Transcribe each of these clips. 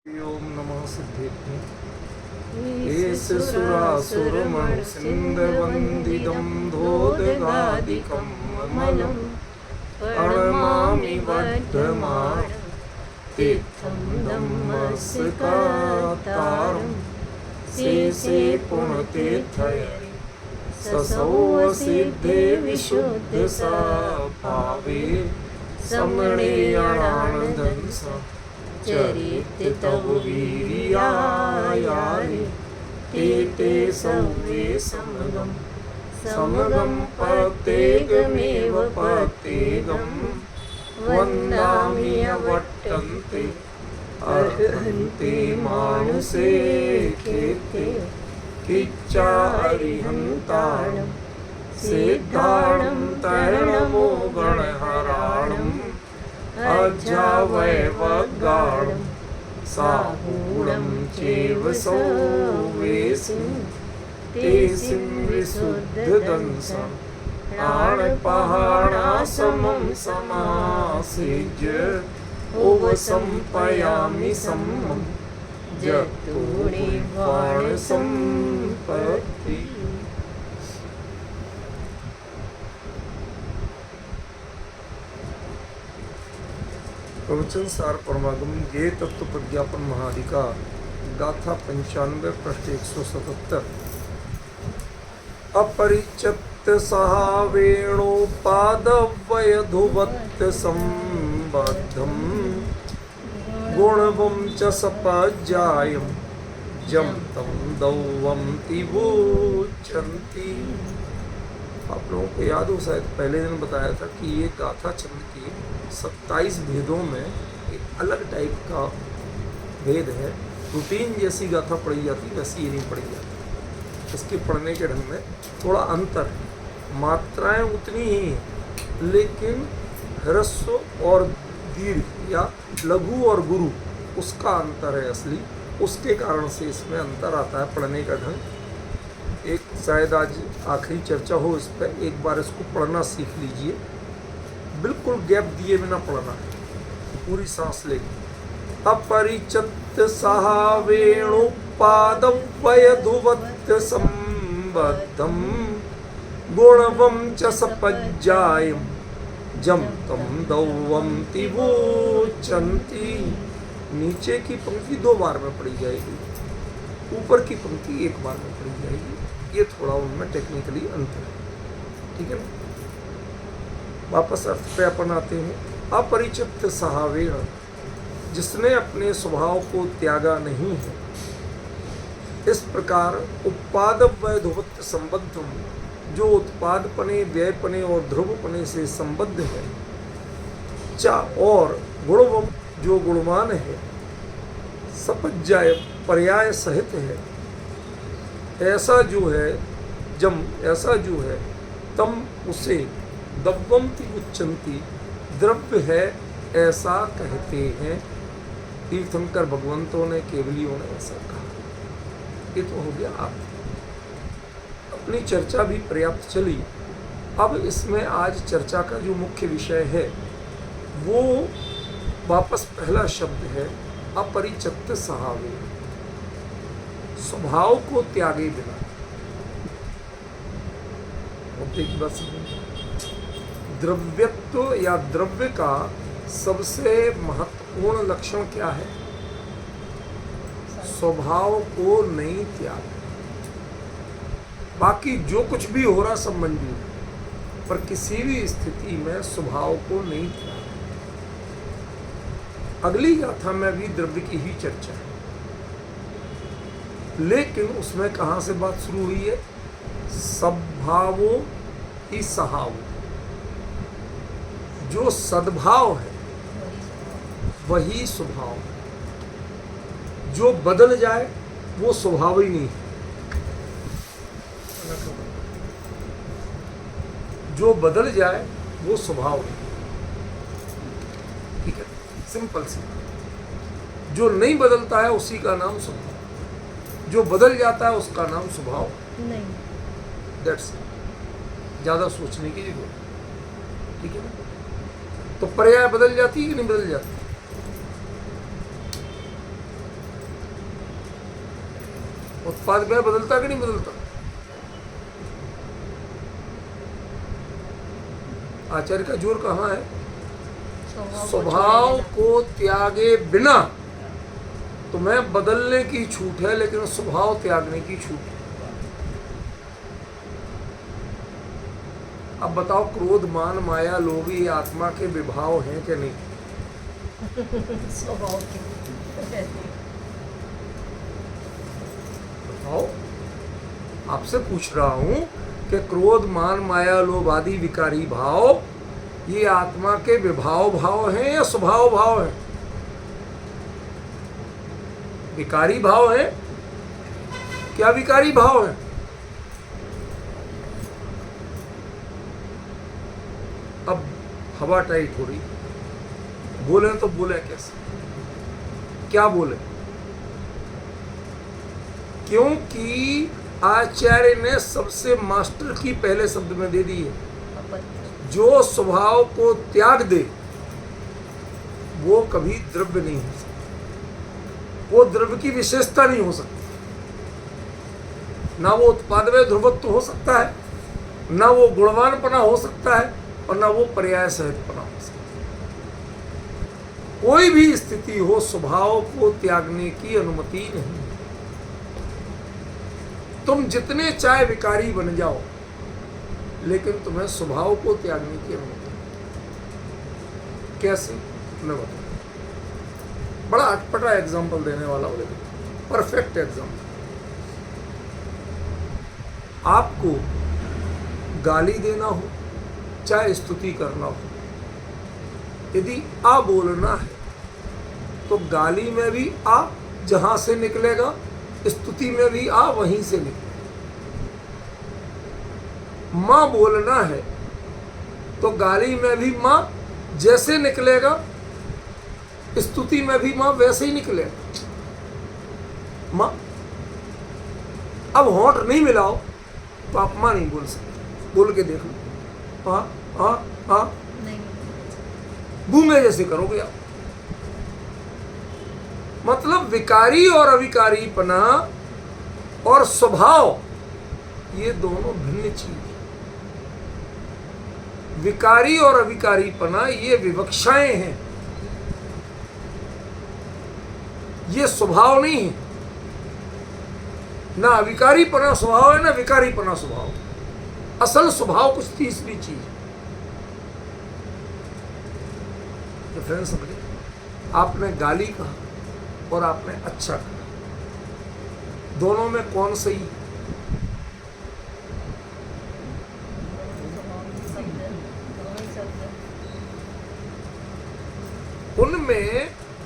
ओम नमः सिद्धेभ्यो एष सुरासुरमणुसिन्धवन्दितं धोदगादिकं ममलं प्रणमामि वर्धमानं तीर्थं धम्मस्कातारं शेषे पुण्यतीर्थय ससौसिद्धे विशुद्धसाभावे समणेयानन्दंस चरित तव वीर्यायारे ते सर्वे समगं प्रत्येकमेव प्रत्येकं वन्दामि अवट्टन्ते अर्हन्ते मानुषे कीर्ते किच्चारिहन्ताणं सिद्धाणं तरणमो गणहराणम् अजावैवगाणं साहूणं चैव सौवेसिं तेसिं विशुद्धदंसं प्राणपहाणासमं समासेज्य उपसंपयामि सम्मं जतो निर्वाणसम्पत्ति। प्रवचन सार परमागम ये तत्व प्रज्ञापन महाधिकार गाथा 95 पृष्ठ 177। अपरिचित सहावेणोपादवयधुवत् संबद्धं गुणवं च सपज्जायं जं तं दौवं तिवोचन्ति। आप लोगों को याद हो, शायद पहले दिन बताया था कि ये गाथा छंद की 27 भेदों में एक अलग टाइप का भेद है। रूटीन जैसी गाथा पढ़ी जाती वैसी ये नहीं पढ़ी जाती। इसके पढ़ने के ढंग में थोड़ा अंतर है, मात्राएं उतनी ही हैं लेकिन ह्रस्व और दीर्घ या लघु और गुरु उसका अंतर है असली। उसके कारण से इसमें अंतर आता है पढ़ने का ढंग। एक शायद आज आखिरी चर्चा हो इस पर, एक बार इसको पढ़ना सीख लीजिए, बिल्कुल गैप दिए बिना पढ़ना है, पूरी सांस लेके। अपरिचित सहावेणुपादवयधुवत् संबद्धं गुणवं च सपज्जायं जं तं दौवं तिवोचन्ति। नीचे की पंक्ति 2 बार में पढ़ी जाएगी, ऊपर की पंक्ति 1 बार में पढ़ी जाएगी। ये थोड़ा उनमें टेक्निकली अंतर है, ठीक है ना। वापस अर्थ पे अपन आते हैं। अपरिचित सहावेण, जिसने अपने स्वभाव को त्यागा नहीं है, इस प्रकार उत्पादवयधुवत् संबद्धम, जो उत्पादपने व्ययपने और ध्रुवपने से संबद्ध है, चा और गुणवम, जो गुणवान है, सपज्जाय पर्याय सहित है, ऐसा जो है जम, ऐसा जो है तम, उसे दव्वंति उच्चंती, द्रव्य है ऐसा कहते हैं। तीर्थंकर भगवंतों ने, केवलियों ने ऐसा कहा। ये तो हो गया आप अपनी चर्चा भी पर्याप्त चली। अब इसमें आज चर्चा का जो मुख्य विषय है वो वापस पहला शब्द है अपरिचित सहावे, स्वभाव को त्यागे बिना। मुद्दे की बात समझिए। द्रव्यत्व या द्रव्य का सबसे महत्वपूर्ण लक्षण क्या है? स्वभाव को नहीं त्याग। बाकी जो कुछ भी हो रहा सब मंजूर, पर किसी भी स्थिति में स्वभाव को नहीं त्याग। अगली गाथा में भी द्रव्य की ही चर्चा है, लेकिन उसमें कहां से बात शुरू हुई है? सद्भावो ही सहावो। जो सद्भाव है वही स्वभाव है। जो बदल जाए वो स्वभाव ही नहीं है। जो बदल जाए वो स्वभाव नहीं, ठीक है, सिंपल सी। जो नहीं बदलता है उसी का नाम स्वभाव, जो बदल जाता है उसका नाम स्वभाव नहीं। दैट्स ज़्यादा सोचने की जरूरत, ठीक है ना। तो पर्याय बदल जाती है कि नहीं बदल जाती? उत्पाद व्यय बदलता कि नहीं बदलता? आचार्य का जोर कहाँ है? स्वभाव को त्यागे बिना तुम्हें बदलने की छूट है, लेकिन स्वभाव त्यागने की छूट है। अब बताओ, क्रोध मान माया लोभ ये आत्मा के विभाव हैं कि नहीं? स्वभाव के बताओ, आपसे पूछ रहा हूं कि क्रोध मान माया लोभ आदि विकारी भाव ये आत्मा के विभाव भाव हैं या स्वभाव भाव हैं? विकारी भाव है? क्या विकारी भाव है? अब हवा टाइट हो रही, बोले तो बोले कैसे? क्या बोले? क्योंकि आचार्य ने सबसे मास्टर की पहले शब्द में दे दी है, जो स्वभाव को त्याग दे वो कभी द्रव्य नहीं हो सकता, वो द्रव्य की विशेषता नहीं हो सकती। ना वो उत्पादव्य ध्रुवत्व हो सकता है, ना वो गुणवानपना हो सकता है, और ना वो पर्याय सहितपना हो सकता है। कोई भी स्थिति हो, स्वभाव को त्यागने की अनुमति नहीं। तुम जितने चाहे विकारी बन जाओ, लेकिन तुम्हें स्वभाव को त्यागने की अनुमति नहीं। कैसे? मैं बताऊं। बड़ा अटपटा एग्जाम्पल देने वाला हूं, लेकिन परफेक्ट एग्जाम्पल। आपको गाली देना हो चाहे स्तुति करना हो, यदि आ बोलना है तो गाली में भी आ जहां से निकलेगा, स्तुति में भी आ वहीं से निकलेगा। मां बोलना है तो गाली में भी मां जैसे निकलेगा, स्तुति में भी मां वैसे ही निकलेगा। मां, अब होंठ नहीं मिलाओ तो आप मां नहीं बोल सकते। बोल के देख लो, गूंगे जैसे करोगे आप। मतलब विकारी और अविकारीपना और स्वभाव ये दोनों भिन्न चीज है। विकारी और अविकारीपना ये विवक्षाएं हैं, ये स्वभाव नहीं है। ना अविकारीपना स्वभाव है, ना विकारीपना स्वभाव। असल स्वभाव कुछ तीसरी चीज है। डिफरेंस समझे? आपने गाली कहा और आपने अच्छा कहा, दोनों में कौन सही? उनमें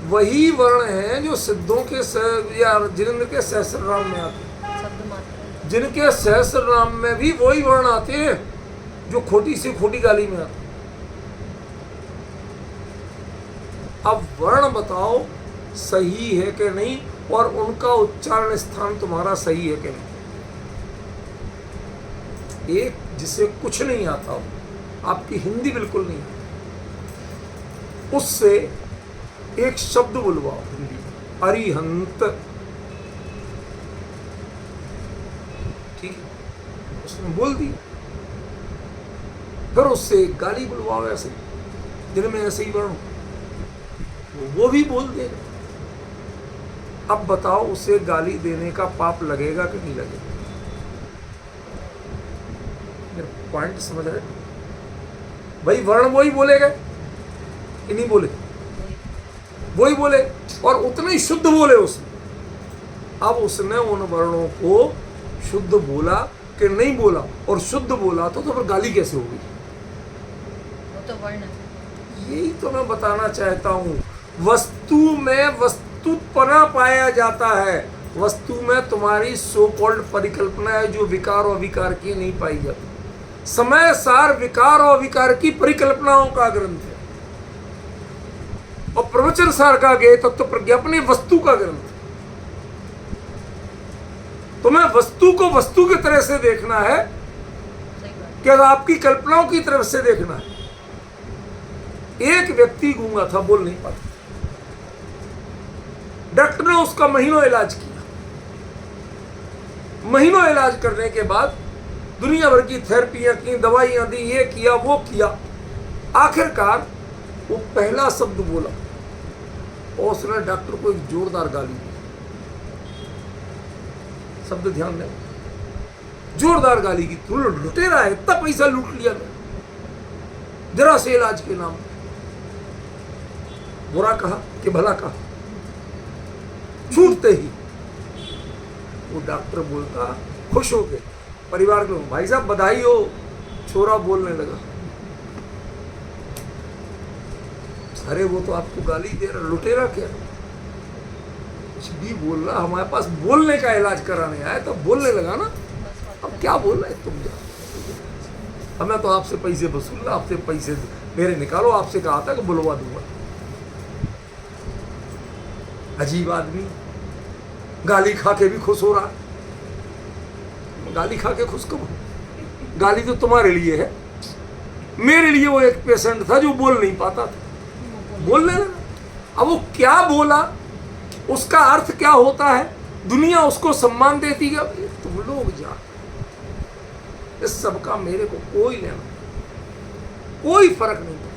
वही वर्ण हैं जो सिद्धों के या जिनेंद्र के सहस्रनाम में आते हैं। जिनके सहस्रनाम में भी वही वर्ण आते हैं जो खोटी से खोटी गाली में आते हैं। अब वर्ण बताओ सही है कि नहीं, और उनका उच्चारण स्थान तुम्हारा सही है कि नहीं। एक जिसे कुछ नहीं आता हो, आपकी हिंदी बिल्कुल नहीं आती, उससे एक शब्द बुलवाओ हिंदी, अरिहंत, ठीक है, उसने बोल दी। फिर उससे गाली बुलवाओ ऐसे, जिनमें ऐसे ही वर्ण, वो भी बोल देगा। अब बताओ, उसे गाली देने का पाप लगेगा कि नहीं लगेगा? मेरा पॉइंट समझ रहे? भाई वर्ण वही बोलेगा कि नहीं बोले? वही बोले, और उतने ही शुद्ध बोले उसने। अब उसने उन वर्णों को शुद्ध बोला कि नहीं बोला, और शुद्ध बोला तो फिर गाली कैसे होगी? वो तो वर्ण, यही तो मैं बताना चाहता हूँ। वस्तु में वस्तुपना पाया जाता है। वस्तु में तुम्हारी सो कॉल्ड परिकल्पना है जो विकार और अविकार की नहीं पाई जाती। समय सार विकार और अविकार की परिकल्पनाओं का ग्रंथ है, और प्रवचन सार का ज्ञेय तत्व प्रज्ञापन वस्तु का ग्रंथ है। तुम्हें वस्तु को वस्तु की तरह से देखना है, क्या आपकी कल्पनाओं की तरफ से देखना है? एक व्यक्ति गूंगा था, बोल नहीं पाता, डॉक्टर ने उसका महीनों इलाज किया, महीनों इलाज करने के बाद दुनिया भर की थेरेपियां की, दवाइयां दी, ये किया वो किया, आखिरकार वो पहला शब्द बोला और उसने डॉक्टर को एक जोरदार गाली दी। शब्द ध्यान दें, जोरदार गाली की, तू लुटेरा है, इतना पैसा लूट लिया मैं जरा से इलाज के नाम पे। बुरा कहा कि भला कहा, छूटते ही वो डॉक्टर बोलता खुश हो गए परिवार के लोग, भाई साहब बधाई हो, छोरा बोलने लगा। अरे वो तो आपको गाली दे रहा, लुटेरा क्या, कुछ भी बोल रहा, हमारे पास बोलने का इलाज कराने आया तो बोलने लगा ना। अब क्या बोल रहे तुम, जा मैं तो आपसे पैसे वसूल रहा, आपसे पैसे मेरे निकालो, आपसे कहा था कि बुलवा दूंगा। अजीब आदमी, गाली खा के भी खुश हो रहा। गाली खा के खुश कब, गाली तो तुम्हारे लिए है, मेरे लिए वो एक पेशेंट था जो बोल नहीं पाता था, बोलने लगा। अब वो क्या बोला, उसका अर्थ क्या होता है, दुनिया उसको सम्मान देती है। तुम लोग जा, इस सब का मेरे को कोई लेना, कोई फर्क नहीं पड़ता।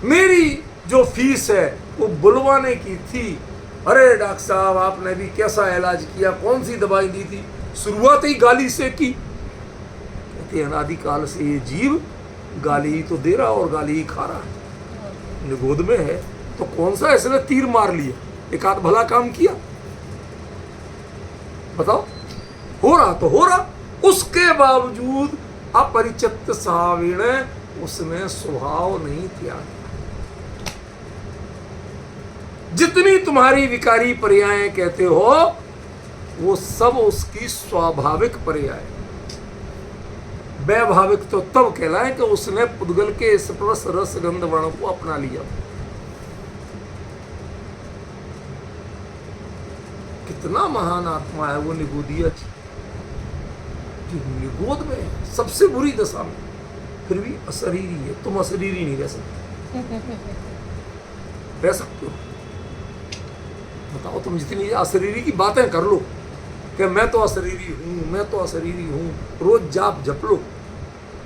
मेरी जो फीस है वो बुलवाने की थी। अरे डॉक्टर साहब आपने भी कैसा इलाज किया, कौन सी दवाई दी थी, शुरुआत ही गाली से की। कहते अनादिकाल से ये जीव गाली ही तो दे रहा और गाली ही खा रहा है, निगोद में है तो कौन सा इसने तीर मार लिया, एक आध भला काम किया, बताओ। हो रहा तो हो रहा, उसके बावजूद अपरिचित साविण उसने स्वभाव नहीं त्यागा। जितनी तुम्हारी विकारी पर्यायें कहते हो वो सब उसकी स्वाभाविक पर्याय। वैभाविक तो तब कहलाए कि उसने पुद्गल के स्पर्श रस गंध वर्ण को अपना लिया। कितना महान आत्मा है वो निगोदिया जी, जो निगोद में है, सबसे बुरी दशा में, फिर भी अशरीरी है। तुम अशरीरी नहीं रह सकते, रह सकते हो? बताओ, तुम जितनी अशरीरी की बातें कर लो कि मैं तो अशरीरी हूं, मैं तो अशरीरी हूं, रोज जाप जप लो,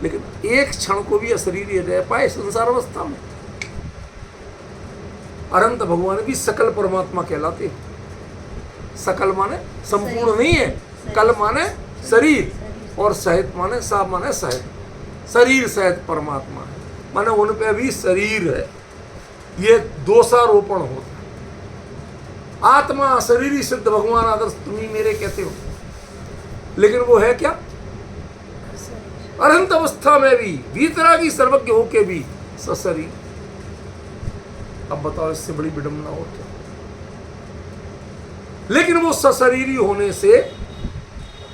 लेकिन एक क्षण को भी अशरीरी रह पाए संसार अवस्था में? अनंत भगवान भी सकल परमात्मा कहलाते हैं। सकल माने संपूर्ण नहीं है, कल माने शरीर और सहित माने सा माने सहित, शरीर सहित परमात्मा है, माने उन पे भी शरीर है। ये दोषारोपण होता है। आत्मा शरीरी सिद्ध भगवान आदर्श तुम्ही मेरे कहते हो, लेकिन वो है क्या? अनंत अवस्था में भी वीतरागी सर्वज्ञ होके भी सशरीर। अब बताओ इससे बड़ी विडंबना और क्या? लेकिन वो सशरीरी होने से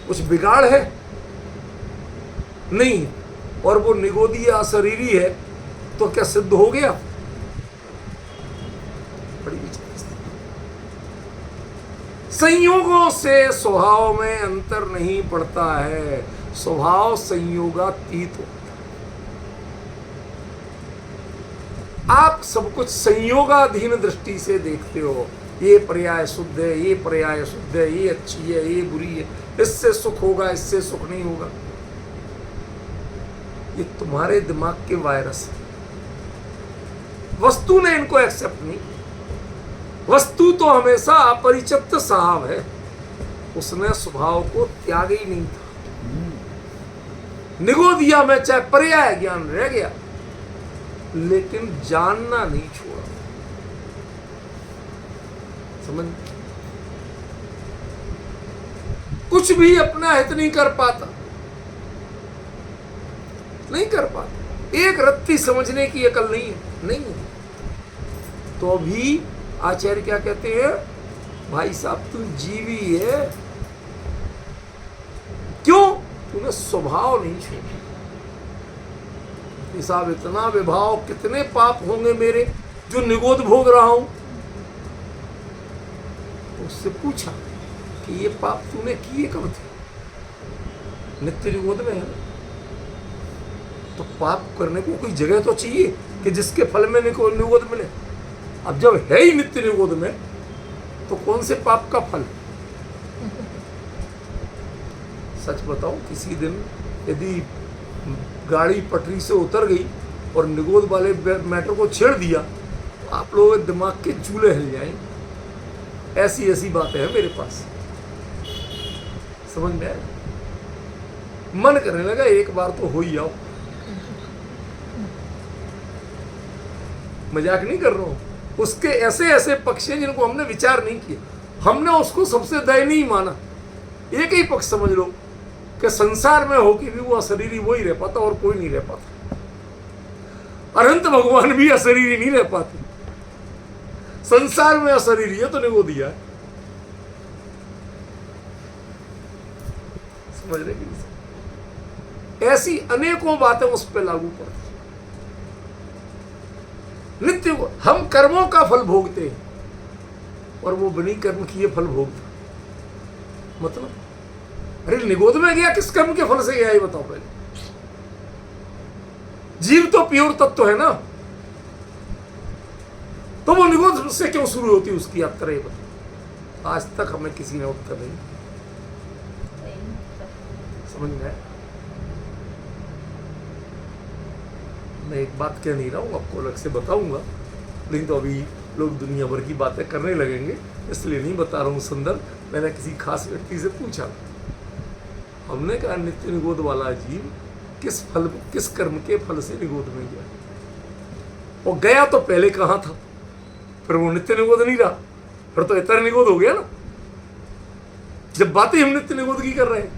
कुछ बिगाड़ है नहीं, और वो निगोदीय अशरीरी है तो क्या सिद्ध हो गया? बड़ी विचित्र। संयोगों से स्वभाव में अंतर नहीं पड़ता है, स्वभाव संयोगातीत होता है। आप सब कुछ संयोगाधीन दृष्टि से देखते हो, ये पर्याय शुद्ध है, ये पर्याय शुद्ध है, ये अच्छी है, ये बुरी है, इससे सुख होगा, इससे सुख नहीं होगा। ये तुम्हारे दिमाग के वायरस है। वस्तु ने इनको एक्सेप्ट नहीं। वस्तु तो हमेशा अपरिचित साहब है, उसने स्वभाव को त्याग ही नहीं था। निगोदिया में चाहे पर्याय ज्ञान रह गया, लेकिन जानना नहीं छोड़ा। समझ? कुछ भी अपना हित नहीं कर पाता, नहीं कर पाता। एक रत्ती समझने की अकल नहीं है, नहीं है। तो भी आचार्य क्या कहते हैं? भाई साहब तू जीवी है, क्यों? तूने स्वभाव नहीं छोड़ा। साहब इतना विभाव, कितने पाप होंगे मेरे जो निगोद भोग रहा हूं। उससे पूछा कि ये पाप तूने किए कब थे? नित्य निगोद में है, तो पाप करने को कोई जगह तो चाहिए कि जिसके फल में निगोद मिले। अब जब है ही नित्य निगोद में, तो कौन से पाप का फल? सच बताऊं, किसी दिन यदि गाड़ी पटरी से उतर गई और निगोद वाले मैटर को छेड़ दिया तो आप लोगों के दिमाग के चूल्हे हिल जाएंगे। ऐसी ऐसी बातें हैं मेरे पास, समझ में आया? मन करने लगा एक बार तो हो ही आओ। मजाक नहीं कर रहा हूं। उसके ऐसे ऐसे पक्ष हैं जिनको हमने विचार नहीं किया, हमने उसको सबसे दयनीय माना। एक ही पक्ष समझ लो कि संसार में हो कि भी वो अशरीरी वो ही रह पाता और कोई नहीं रह पाता। अनंत भगवान भी अशरीरी नहीं रह पाते। संसार में अशरीरी है तो ने वो दिया है। समझ रहे कि नहीं? ऐसी अनेकों बातें उस पर लागू पड़ती। नित्य हम कर्मों का फल भोगते हैं और वो बिना कर्म किए फल भोगता। मतलब अरे निगोद में गया किस कर्म के फल से गया ये बताओ पहले। जीव तो प्योर तत्व है ना, तो वो निगोद से क्यों शुरू होती उसकी यात्रा? ये बताओ। आज तक हमें किसी ने उत्तर नहीं। समझ में आया? मैं एक बात कह नहीं रहा हूं, आपको अलग से बताऊंगा, लेकिन तो अभी लोग दुनिया भर की बातें करने लगेंगे, इसलिए नहीं बता रहा हूं संदर्भ। मैंने किसी खास व्यक्ति से पूछा, हमने कहा नित्य निगोद वाला जीव किस कर्म के फल से निगोद में गया? और गया तो पहले कहां था? फिर वो नित्य निगोद नहीं रहा, फिर तो इतर निगोद हो गया ना। जब बातें हम नित्य निगोद की कर रहे हैं,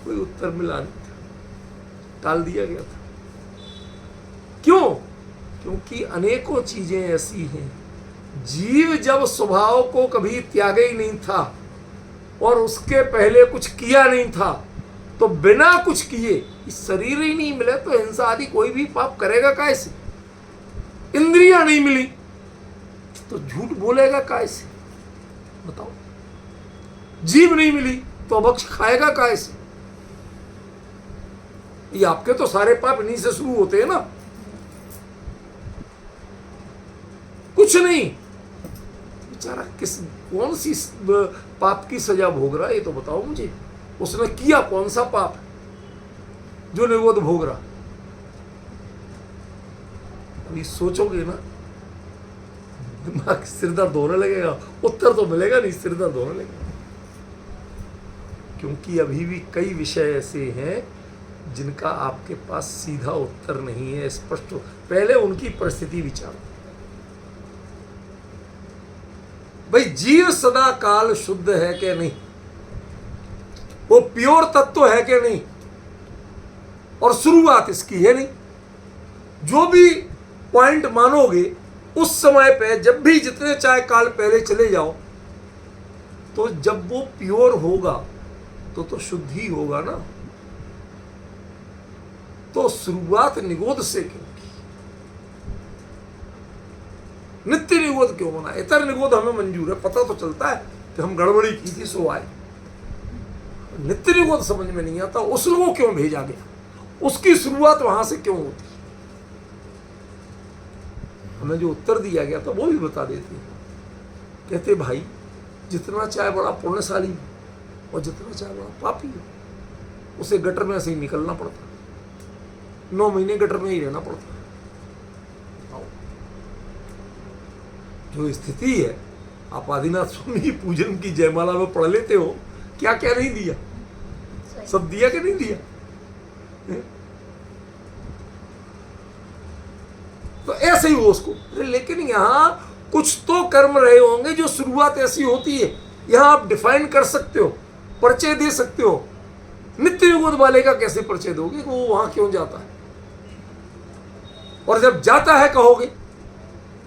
कोई उत्तर मिला नहीं था, टाल दिया गया था। क्यों? क्योंकि अनेकों चीजें ऐसी हैं, जीव जब स्वभाव को कभी त्यागे ही नहीं था और उसके पहले कुछ किया नहीं था, तो बिना कुछ किए इस शरीर ही नहीं मिले तो हिंसा आदि कोई भी पाप करेगा कैसे? इंद्रियां नहीं मिली तो झूठ बोलेगा कैसे? बताओ। जीभ नहीं मिली तो अभक्ष खाएगा कैसे? ये आपके तो सारे पाप इन्हीं से शुरू होते हैं ना। कुछ नहीं, बेचारा कौन सी पाप की सजा भोग रहा है ये तो बताओ मुझे। उसने किया कौन सा पाप जो निगोद भोग रहा? अभी सोचोगे ना, दिमाग सिर दर्द होने लगेगा। उत्तर तो मिलेगा नहीं, सिर दर्द होने लगेगा। क्योंकि अभी भी कई विषय ऐसे हैं जिनका आपके पास सीधा उत्तर नहीं है, स्पष्ट। पहले उनकी परिस्थिति विचारो। भाई जीव सदा काल शुद्ध है कि नहीं? वो प्योर तत्व है कि नहीं? और शुरुआत इसकी है नहीं। जो भी पॉइंट मानोगे उस समय पे, जब भी जितने चाहे काल पहले चले जाओ, तो जब वो प्योर होगा तो शुद्ध ही होगा ना। तो शुरुआत निगोद से क्यों की? नित्य निगोद क्यों बना? इतर निगोद हमें मंजूर है, पता तो चलता है कि हम गड़बड़ी की थी सो आए। नित्य निगोद समझ में नहीं आता, उसको क्यों भेजा गया? उसकी शुरुआत वहां से क्यों होती? हमें जो उत्तर दिया गया था वो भी बता देते। कहते भाई जितना चाहे बड़ा पुण्यशाली और जितना चाहे बड़ा पापी हो, उसे गटर में से ही निकलना पड़ता। 9 महीने गटर में ही रहना पड़ता। जो स्थिति है, आप आदिनाथ स्वामी पूजन की जयमाला में पढ़ लेते हो, क्या क्या नहीं दिया, सब दिया कि नहीं दिया? तो ऐसे ही हो उसको। लेकिन यहां कुछ तो कर्म रहे होंगे जो शुरुआत ऐसी होती है। यहां आप डिफाइन कर सकते हो, परिचय दे सकते हो। नित्य निगोद वाले का कैसे परिचय दोगे कि वो वहां क्यों जाता है? और जब जाता है कहोगे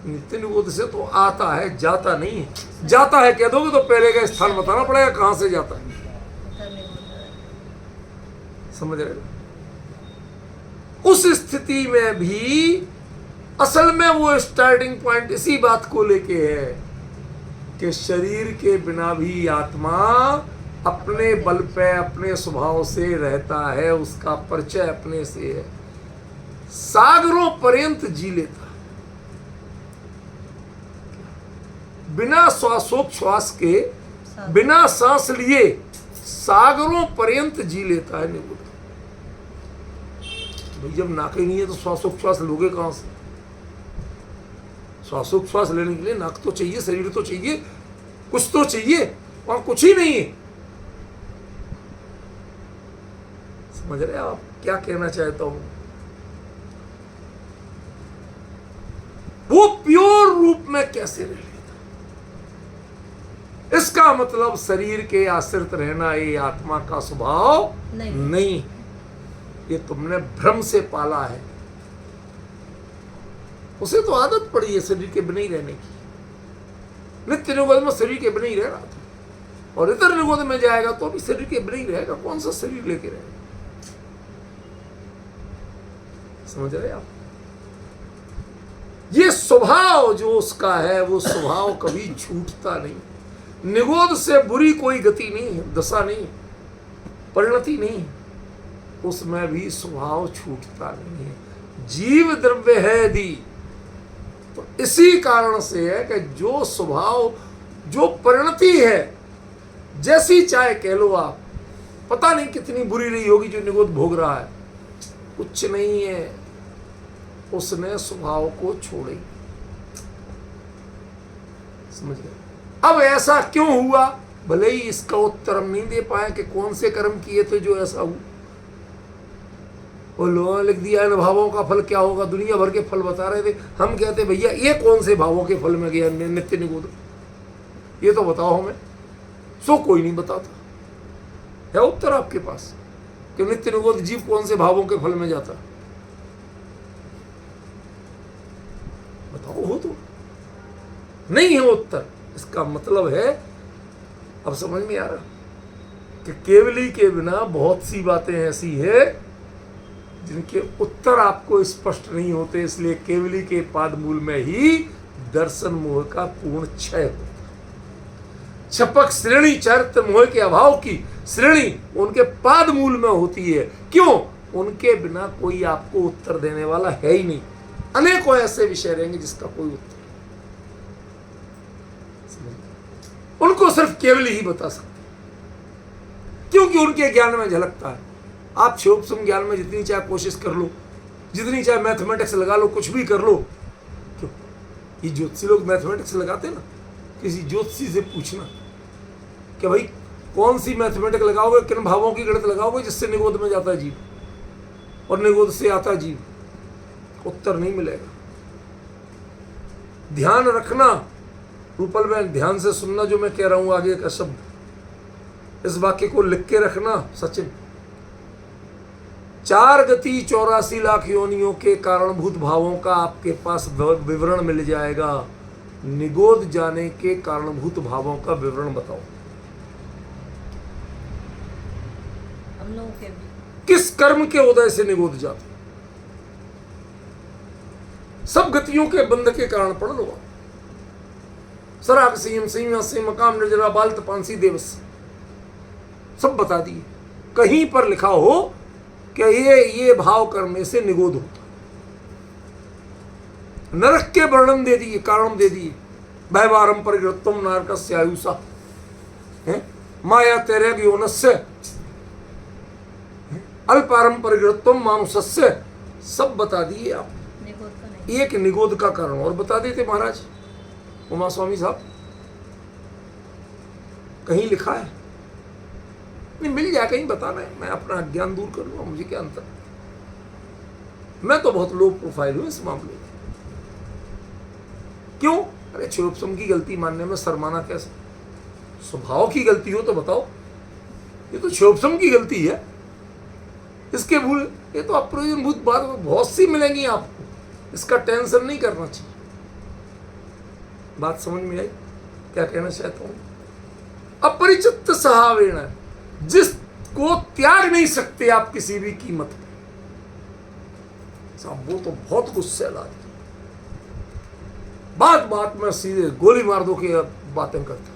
नित्य निगोद से तो आता है, जाता नहीं है। जाता है कह दोगे तो पहले का स्थान बताना पड़ेगा कहां से जाता है। समझ रहे हो? उस स्थिति में भी असल में वो स्टार्टिंग पॉइंट इसी बात को लेके है कि शरीर के बिना भी आत्मा अपने बल पे, अपने स्वभाव से रहता है। उसका परिचय अपने से है। सागरों पर्यंत जी लेता, बिना श्वासोच्छ्वास के बिना सांस लिए सागरों पर्यंत जी लेता है निगुद। भाई जब नाक ही नहीं है तो श्वासोच्छ्वास लोगे कहां से? श्वासोच्छ्वास लेने के लिए नाक तो चाहिए, शरीर तो चाहिए, कुछ तो चाहिए, वहां कुछ ही नहीं है। समझ रहे आप क्या कहना चाहता हूं? वो प्योर रूप में कैसे रह लेता? इसका मतलब शरीर के आश्रित रहना ये आत्मा का स्वभाव नहीं। ये तुमने भ्रम से पाला है। उसे तो आदत पड़ी है शरीर के बिना ही रहने की। नित्य निगोद में शरीर के बिना ही रह रहा था, और इतर निगोद में जाएगा तो अभी शरीर के बिना ही रहेगा। कौन सा शरीर लेके रहेगा? समझ रहे आप? ये स्वभाव जो उसका है वो स्वभाव कभी छूटता नहीं। निगोद से बुरी कोई गति नहीं है, दशा नहीं, परिणति नहीं, उसमें भी स्वभाव छूटता नहीं है। जीव द्रव्य है यदि तो इसी कारण से है कि जो स्वभाव, जो परिणति है, जैसी चाहे कह लो आप, पता नहीं कितनी बुरी रही होगी जो निगोद भोग रहा है, कुछ नहीं है, उसने स्वभाव को छोड़े। समझ गए? अब ऐसा क्यों हुआ? भले ही इसका उत्तर हम नहीं दे पाए कि कौन से कर्म किए थे जो ऐसा हुआ। वो लोगों ने लिख दिया इन भावों का फल क्या होगा, दुनिया भर के फल बता रहे थे। हम कहते भैया ये कौन से भावों के फल में गया नित्य निगोद, ये तो बताओ हमें। सो कोई नहीं बताता है उत्तर आपके पास कि नित्य निगोद जीव कौन से भावों के फल में जाता? बताओ, हो तो नहीं है उत्तर। इसका मतलब है, अब समझ में आ रहा कि केवली के बिना बहुत सी बातें ऐसी है जिनके उत्तर आपको स्पष्ट नहीं होते। इसलिए केवली के पादमूल में ही दर्शन मोह का पूर्ण क्षय होता। छपक श्रेणी चरित्र मोह के अभाव की श्रेणी उनके पादमूल में होती है। क्यों? उनके बिना कोई आपको उत्तर देने वाला है ही नहीं। अनेकों ऐसे विषय रहेंगे जिसका कोई उत्तर, उनको सिर्फ केवल ही बता सकते, क्योंकि उनके ज्ञान में झलकता है। आप क्षोभसम ज्ञान में जितनी चाहे कोशिश कर लो, जितनी चाहे मैथमेटिक्स लगा लो, कुछ भी कर लो। क्यों? ये ज्योतिषी लोग मैथमेटिक्स लगाते ना, किसी ज्योतिषी से पूछना कि भाई कौन सी मैथमेटिक्स लगाओगे, किन भावों की गणित लगाओगे जिससे निगोद में जाता है जीव और निगोद से आता है जीव, उत्तर नहीं मिलेगा। ध्यान रखना, रूपल में ध्यान से सुनना जो मैं कह रहा हूं आगे का शब्द, इस वाक्य को लिख के रखना सचिन। 4 गति 84 लाख योनियों के कारणभूत भावों का आपके पास विवरण मिल जाएगा। निगोद जाने के कारणभूत भावों का विवरण बताओ। हम लोगों के भी किस कर्म के उदय से निगोद जाते? सब गतियों के बंध के कारण पढ़ लो। सराग संयम संयम से मकाम निर्जरा बाल तपांसी देवस सब बता दिए। कहीं पर लिखा हो कि ये भाव कर्म से निगोद होता। नरक के वर्णन दे दिए, कारण दे दिए। भयवारम परिगृतम नारकस्य आयुषा माया तेरग योनस्य अल्पारम परिगृतम मानुषस्य सब बता दिए आप। निगोद का नहीं। एक निगोद का कारण और बता देते महाराज उमा स्वामी साहब। कहीं लिखा है? नहीं, मिल जाए कहीं बताना है, मैं अपना ज्ञान दूर कर लूंगा, मुझे क्या अंतर। मैं तो बहुत लो प्रोफाइल हूं इस मामले में। क्यों? अरे क्षोभसम की गलती मानने में शर्माना कैसे? स्वभाव की गलती हो तो बताओ। ये तो क्षोभसम की गलती है, इसके भूल, ये तो अप्रयोजनभूत बात बहुत सी मिलेंगी आपको, इसका टेंशन नहीं करना चाहिए। बात समझ में आई क्या कहना चाहता हूं? अपरिचित सहावेण, जिसको त्याग नहीं सकते आप किसी भी कीमत पे। साहब वो तो बहुत गुस्से आदमी, बात बात में सीधे गोली मार दो के बातें करता।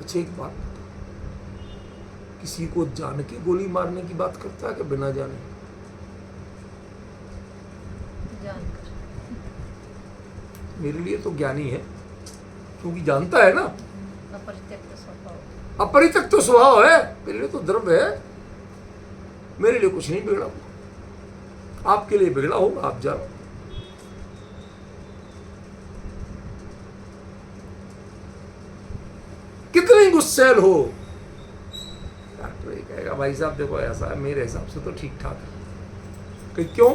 अच्छा एक बात बता, किसी को जान के गोली मारने की बात करता है कि बिना जाने? जानकर। मेरे लिए तो ज्ञानी है, क्योंकि जानता है ना अपरित्यक्त स्वभाव। अपरित्यक्त तो स्वभाव है, मेरे लिए तो द्रव्य है, मेरे लिए कुछ नहीं बिगड़ा हुआ, आपके लिए बिगड़ा होगा, आप जानो। कितने गुस्सैल हो, डॉक्टर ये कहेगा भाई साहब देखो ऐसा है, मेरे हिसाब से तो ठीक ठाक है। कि क्यों?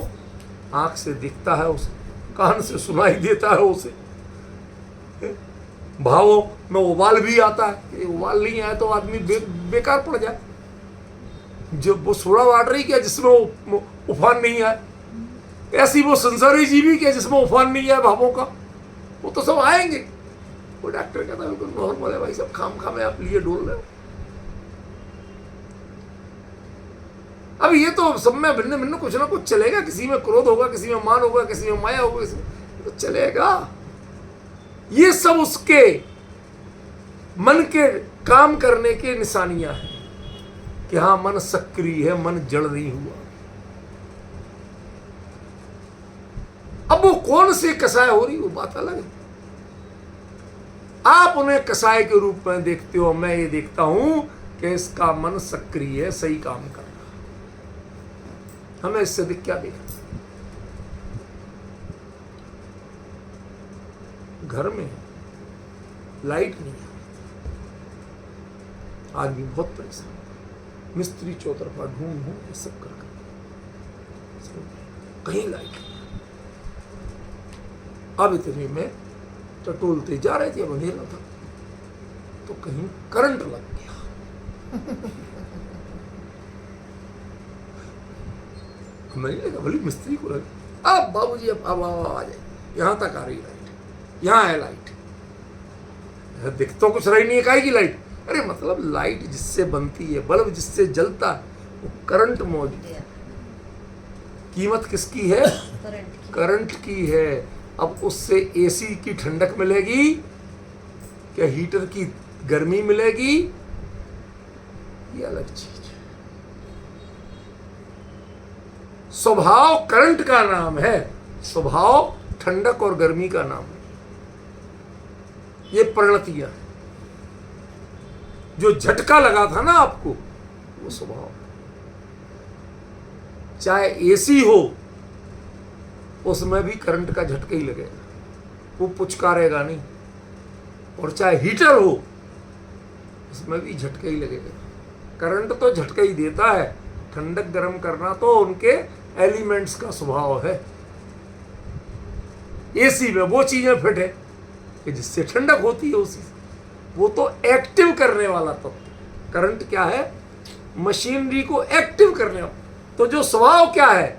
आंख से दिखता है उसे, कान से सुनाई देता है उसे, भावों में उबाल भी आता है। उबाल नहीं आया तो आदमी बेकार पड़ जाए। जब वो सोडा वाटर ही क्या जिसमें उफान नहीं आए, ऐसी वो संसारी जीवी क्या जिसमें उफान नहीं आए भावों का, वो तो सब आएंगे। वो डॉक्टर कहता है बिल्कुल नॉर्मल है भाई साहब, खाम खामे आप लिए डोल रहे हो। अब ये तो सब में भिन्न भिन्न कुछ ना कुछ चलेगा, किसी में क्रोध होगा, किसी में मान होगा, किसी में माया होगा, किसी में तो चलेगा। ये सब उसके मन के काम करने के निशानियां हैं कि हाँ मन सक्रिय है, मन जड़ नहीं हुआ। अब वो कौन सी कसाय हो रही वो बात अलग है। आप उन्हें कसाय के रूप में देखते हो, मैं ये देखता हूं कि इसका मन सक्रिय है, सही काम कर रहा। हमें इससे अधिक क्या देखना। घर में लाइट नहीं है, आदमी बहुत परेशान, मिस्त्री चौतरफा ढूंढ ये सब कर कहीं लाइट नहीं। अब इतने में टटोलते जा रहे थे, अब अंधेरा था तो कहीं करंट लग गया। हमें लगा भले मिस्त्री को लगे, अब बाबूजी अब आ जाए, यहां तक आ रही लाइट, यहां है लाइट, दिख तो कुछ रही नहीं है, काहे की लाइट? अरे मतलब लाइट जिससे बनती है, बल्ब जिससे जलता है, वो करंट मौजूद है। कीमत किसकी है? करंट की है। अब उससे एसी की ठंडक मिलेगी क्या हीटर की गर्मी मिलेगी? ये अलग चीज है। स्वभाव करंट का नाम है, स्वभाव ठंडक और गर्मी का नाम है। ये परिणतियां, जो झटका लगा था ना आपको, वो स्वभाव। चाहे एसी हो उसमें भी करंट का झटका ही लगेगा, वो पुचकारेगा नहीं। और चाहे हीटर हो उसमें भी झटका ही लगेगा। करंट तो झटका ही देता है, ठंडक गर्म करना तो उनके एलिमेंट्स का स्वभाव है। एसी में वो चीजें फिट है कि जिससे ठंडक होती है, उसी वो तो एक्टिव करने वाला तत्व। करंट क्या है? मशीनरी को एक्टिव करने वाला। तो जो स्वभाव क्या है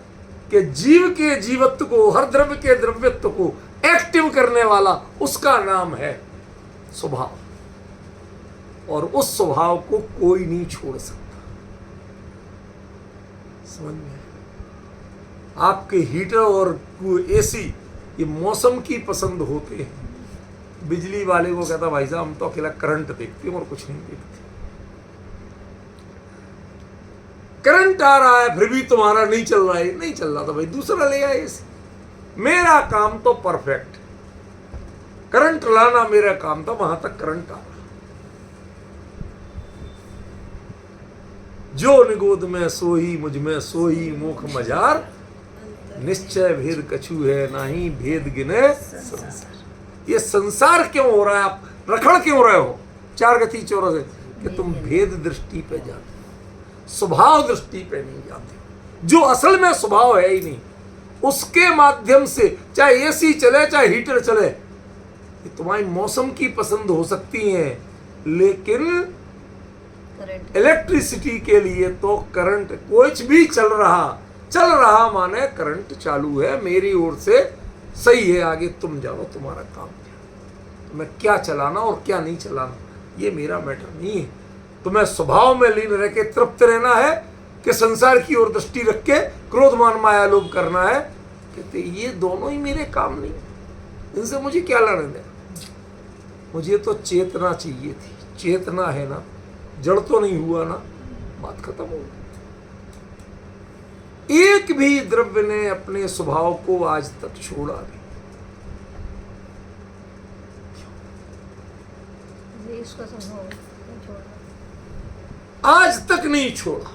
कि जीव के जीवत्व को, हर द्रव्य के द्रव्यत्व को एक्टिव करने वाला, उसका नाम है स्वभाव। और उस स्वभाव को कोई नहीं छोड़ सकता। समझ में? आपके हीटर और एसी ये मौसम की पसंद होते हैं। बिजली वाले को कहता भाई साहब हम तो अकेला करंट देखते हैं और कुछ नहीं देखते। करंट आ रहा है फिर भी तुम्हारा नहीं चल रहा है, नहीं चल रहा तो भाई दूसरा ले आए। मेरा काम तो परफेक्ट, करंट लाना मेरा काम था, वहां तक करंट आ रहा। जो निगोद में सोही मुझ में सोही मुख मजार, निश्चय भेद कछु है नाही भेद गिने संसार। ये संसार क्यों हो रहा है? आप रखड़ क्यों रहे हो चार गति चौरस है कि तुम भेद दृष्टि पे जाते, स्वभाव दृष्टि पे नहीं जाते। जो असल में स्वभाव है ही नहीं, उसके माध्यम से चाहे एसी चले चाहे हीटर चले, ये तुम्हारी मौसम की पसंद हो सकती है, लेकिन इलेक्ट्रिसिटी के लिए तो करंट कुछ भी चल रहा माने करंट चालू है, मेरी ओर से सही है, आगे तुम जाओ, तुम्हारा काम क्या। तुम्हें क्या चलाना और क्या नहीं चलाना ये मेरा मैटर नहीं है। तुम्हें स्वभाव में लीन रह के तृप्त रहना है कि संसार की ओर दृष्टि रख के क्रोध मान माया लोभ करना है। कहते ये दोनों ही मेरे काम नहीं, इनसे मुझे क्या लेना देना। मुझे तो चेतना चाहिए थी, चेतना है ना, जड़ तो नहीं हुआ ना, बात खत्म हो गई। एक भी द्रव्य ने अपने स्वभाव को आज तक छोड़ा नहीं। इसका संभव नहीं छोड़ना। आज तक नहीं छोड़ा।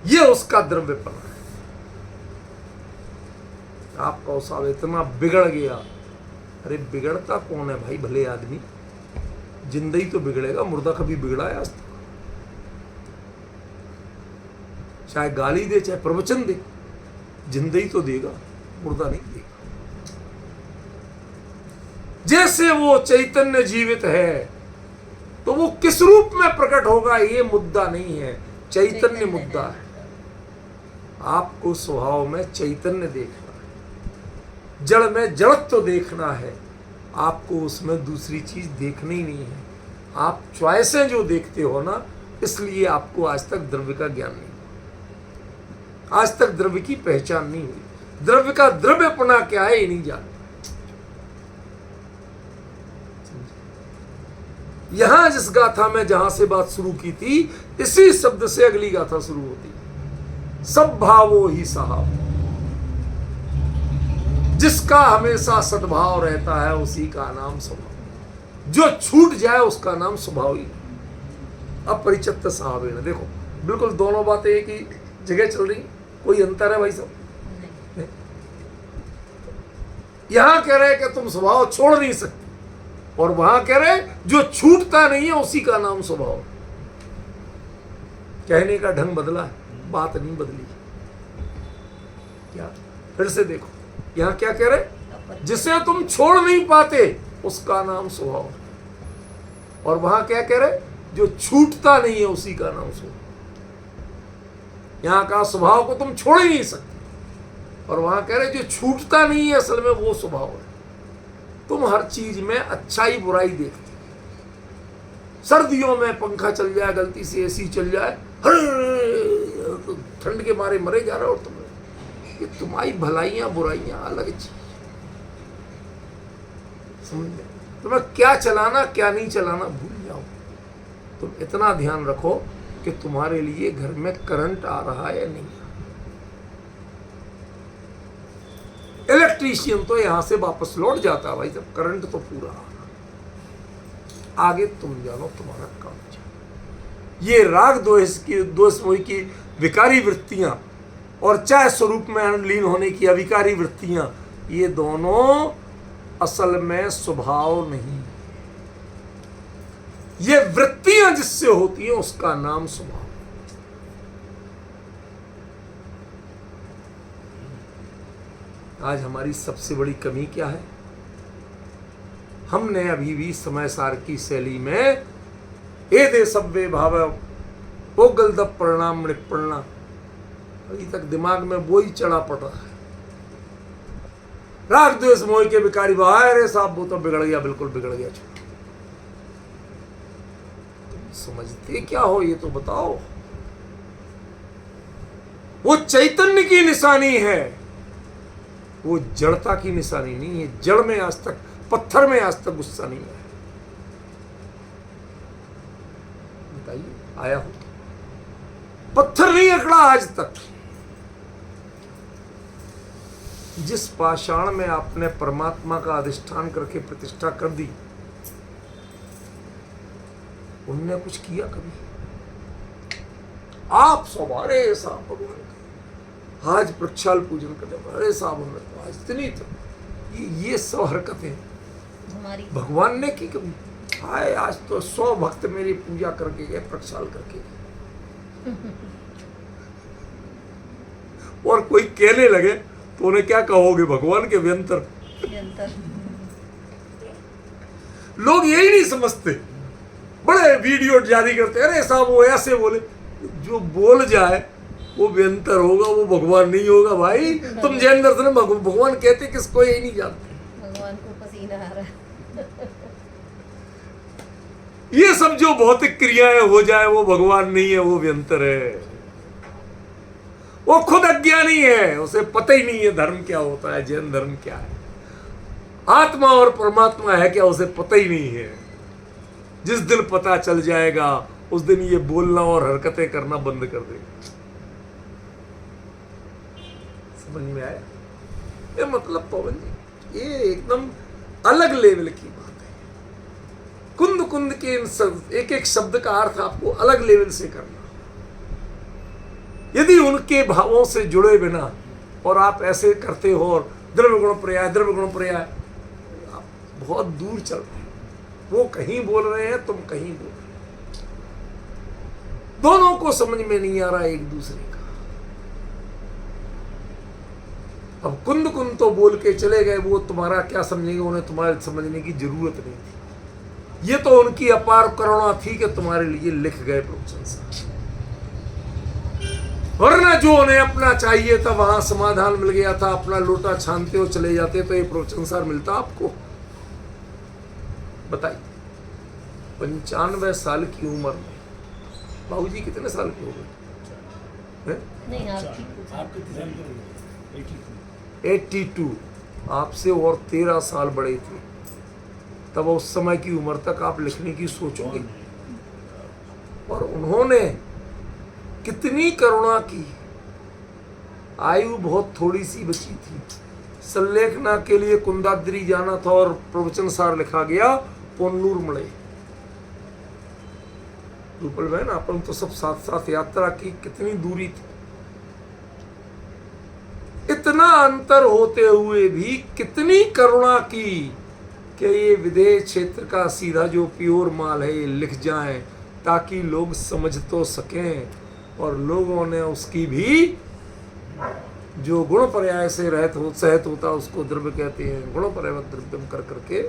ये उसका द्रव्यपना है। आपका साहब इतना बिगड़ गया। अरे बिगड़ता कौन है भाई? भले आदमी। जिंदा ही तो बिगड़ेगा, मुर्दा कभी बिगड़ा है आज तक? चाहे गाली दे चाहे प्रवचन दे, जिंदा ही तो देगा, मुर्दा नहीं देगा। जैसे वो चैतन्य जीवित है तो वो किस रूप में प्रकट होगा ये मुद्दा नहीं है, चैतन्य मुद्दा है। आपको स्वभाव में चैतन्य देखना है, जड़ में जड़त्व देखना है। आपको उसमें दूसरी चीज देखनी ही नहीं है। आप च्वाइसें जो देखते हो ना, इसलिए आपको आज तक द्रव्य का ज्ञान नहीं हुआ, आज तक द्रव्य की पहचान नहीं हुई। द्रव्य का द्रव्यपना क्या है ये नहीं जानते। यहां जिस गाथा में जहां से बात शुरू की थी, इसी शब्द से अगली गाथा शुरू होती है। सब भावो ही साहब, जिसका हमेशा सद्भाव रहता है उसी का नाम स्वभाव। जो छूट जाए उसका नाम स्वभाव ही। अब परिचित साहब है ना, देखो बिल्कुल दोनों बातें एक ही जगह चल रही, कोई अंतर है भाई साहब? यहां कह रहे कि तुम स्वभाव छोड़ नहीं सकते, और वहां कह रहे जो छूटता नहीं है उसी का नाम स्वभाव। कहने का ढंग बदला है, बात नहीं बदली। क्या? फिर से देखो, यहां क्या कह रहे? जिसे तुम छोड़ नहीं पाते उसका नाम स्वभाव, और वहां क्या कह रहे? जो छूटता नहीं है उसी का नाम स्वभाव। यहां का स्वभाव को तुम छोड़ ही नहीं सकते, और वहां कह रहे जो छूटता नहीं है असल में वो स्वभाव है। तुम हर चीज में अच्छाई बुराई देखते। सर्दियों में पंखा चल जाए, गलती से एसी चल जाए, तो ठंड के मारे मरे जा रहे हो तुम। ये तुम्हारी भलाइयां बुराइयां अलग चीज। समझ में? तुम्हें क्या चलाना क्या नहीं चलाना भूल जाओ। तुम इतना ध्यान रखो कि तुम्हारे लिए घर में करंट आ रहा है या नहीं। इलेक्ट्रीशियन तो यहां से वापस लौट जाता है भाई, जब करंट तो पूरा आगे तुम जानो, तुम्हारा काम जानो। ये राग दोष मोह की विकारी वृत्तियां और चाहे स्वरूप में लीन होने की अविकारी वृत्तियां, ये दोनों असल में स्वभाव नहीं। ये वृत्तियां जिससे होती हैं उसका नाम स्वभाव। आज हमारी सबसे बड़ी कमी क्या है? हमने अभी भी समय सार की शैली में ए दे सव्वे भाव पोगल द परिणाम निपणना, अभी तक दिमाग में वो ही चढ़ा पड़ रहा है। राग द्वेष मोह के विकारी भाव, अरे साहब वो तो बिगड़ गया, बिल्कुल बिगड़ गया। तुम समझते क्या हो ये तो बताओ। वो चैतन्य की निशानी है, वो जड़ता की निशानी नहीं है। जड़ में आज तक, पत्थर में आज तक गुस्सा नहीं आया। बताइए, आया हो? पत्थर नहीं अकड़ा आज तक। जिस पाषाण में आपने परमात्मा का अधिष्ठान करके प्रतिष्ठा कर दी, उनने कुछ किया कभी? आप सवारे ऐसा भगवान आज प्रक्षाल पूजन करते, अरे साहब हमने तो आज इतनी तो ये सब हरकतें भगवान ने की कभी? हाय आज तो 100 भक्त मेरी पूजा करके गए, प्रक्षाल करके गए। और कोई कहने लगे तो उन्हें क्या कहोगे? भगवान के व्यंतर। लोग यही नहीं समझते, बड़े वीडियो जारी करते, अरे साहब वो ऐसे बोले। जो बोल जाए वो व्यंतर होगा, वो भगवान नहीं होगा भाई। तुम जैन दर्शन में भगवान कहते किसको, यही नहीं जानते। भगवान को पसीना आ रहा है। ये सब जो भौतिक क्रियाएं हो जाए वो भगवान नहीं है, वो व्यंतर है। वो खुद अज्ञानी है, उसे पता ही नहीं है धर्म क्या होता है, जैन धर्म क्या है, आत्मा और परमात्मा है क्या, उसे पता ही नहीं है। जिस दिन पता चल जाएगा उस दिन ये बोलना और हरकतें करना बंद कर देगा। समझ में आया? ये मतलब पवन जी, ये एकदम अलग लेवल की बात है। कुंद कुंद के एक एक शब्द का अर्थ आपको अलग लेवल से करना। यदि उनके भावों से जुड़े बिना और आप ऐसे करते हो और द्रव्य गुण पर्याय आप बहुत दूर चल रहे हैं। वो कहीं बोल रहे हैं, तुम कहीं बोल रहे हो, दोनों को समझ में नहीं आ रहा एक दूसरे का। अब कुंद कुंद तो बोल के चले गए, वो तुम्हारा क्या समझेंगे, उन्हें तुम्हारे समझने की जरूरत नहीं थी। ये तो उनकी अपार करुणा थी कि तुम्हारे लिए लिख गए प्रवचन साहब, वरना जो उन्हें अपना चाहिए था वहां समाधान मिल गया था, अपना लोटा छानते हो चले जाते तो ये प्रवचन सार मिलता आपको? बताइए। 95 साल की उम्र में बाबूजी कितने साल के हो गए? नहीं, आपकी 82। आपसे और 13 साल बड़े थे। तब उस समय की उम्र तक आप लिखने की सोचोगे। और उन्होंने कितनी करुणा की। आयु बहुत थोड़ी सी बची थी, संलेखना के लिए कुंदाद्री जाना था और प्रवचन सार लिखा गया पोन्नूर मड़े। रूपल बहन, अपन तो सब साथ साथ यात्रा की, कितनी दूरी थी। इतना अंतर होते हुए भी कितनी करुणा की कि ये विदेश क्षेत्र का सीधा जो प्योर माल है ये लिख जाए ताकि लोग समझ तो सकें। और लोगों ने उसकी भी जो गुण पर्याय से सहित होता उसको द्रव्य कहते हैं, गुण पर्याय द्रव्यम कर करके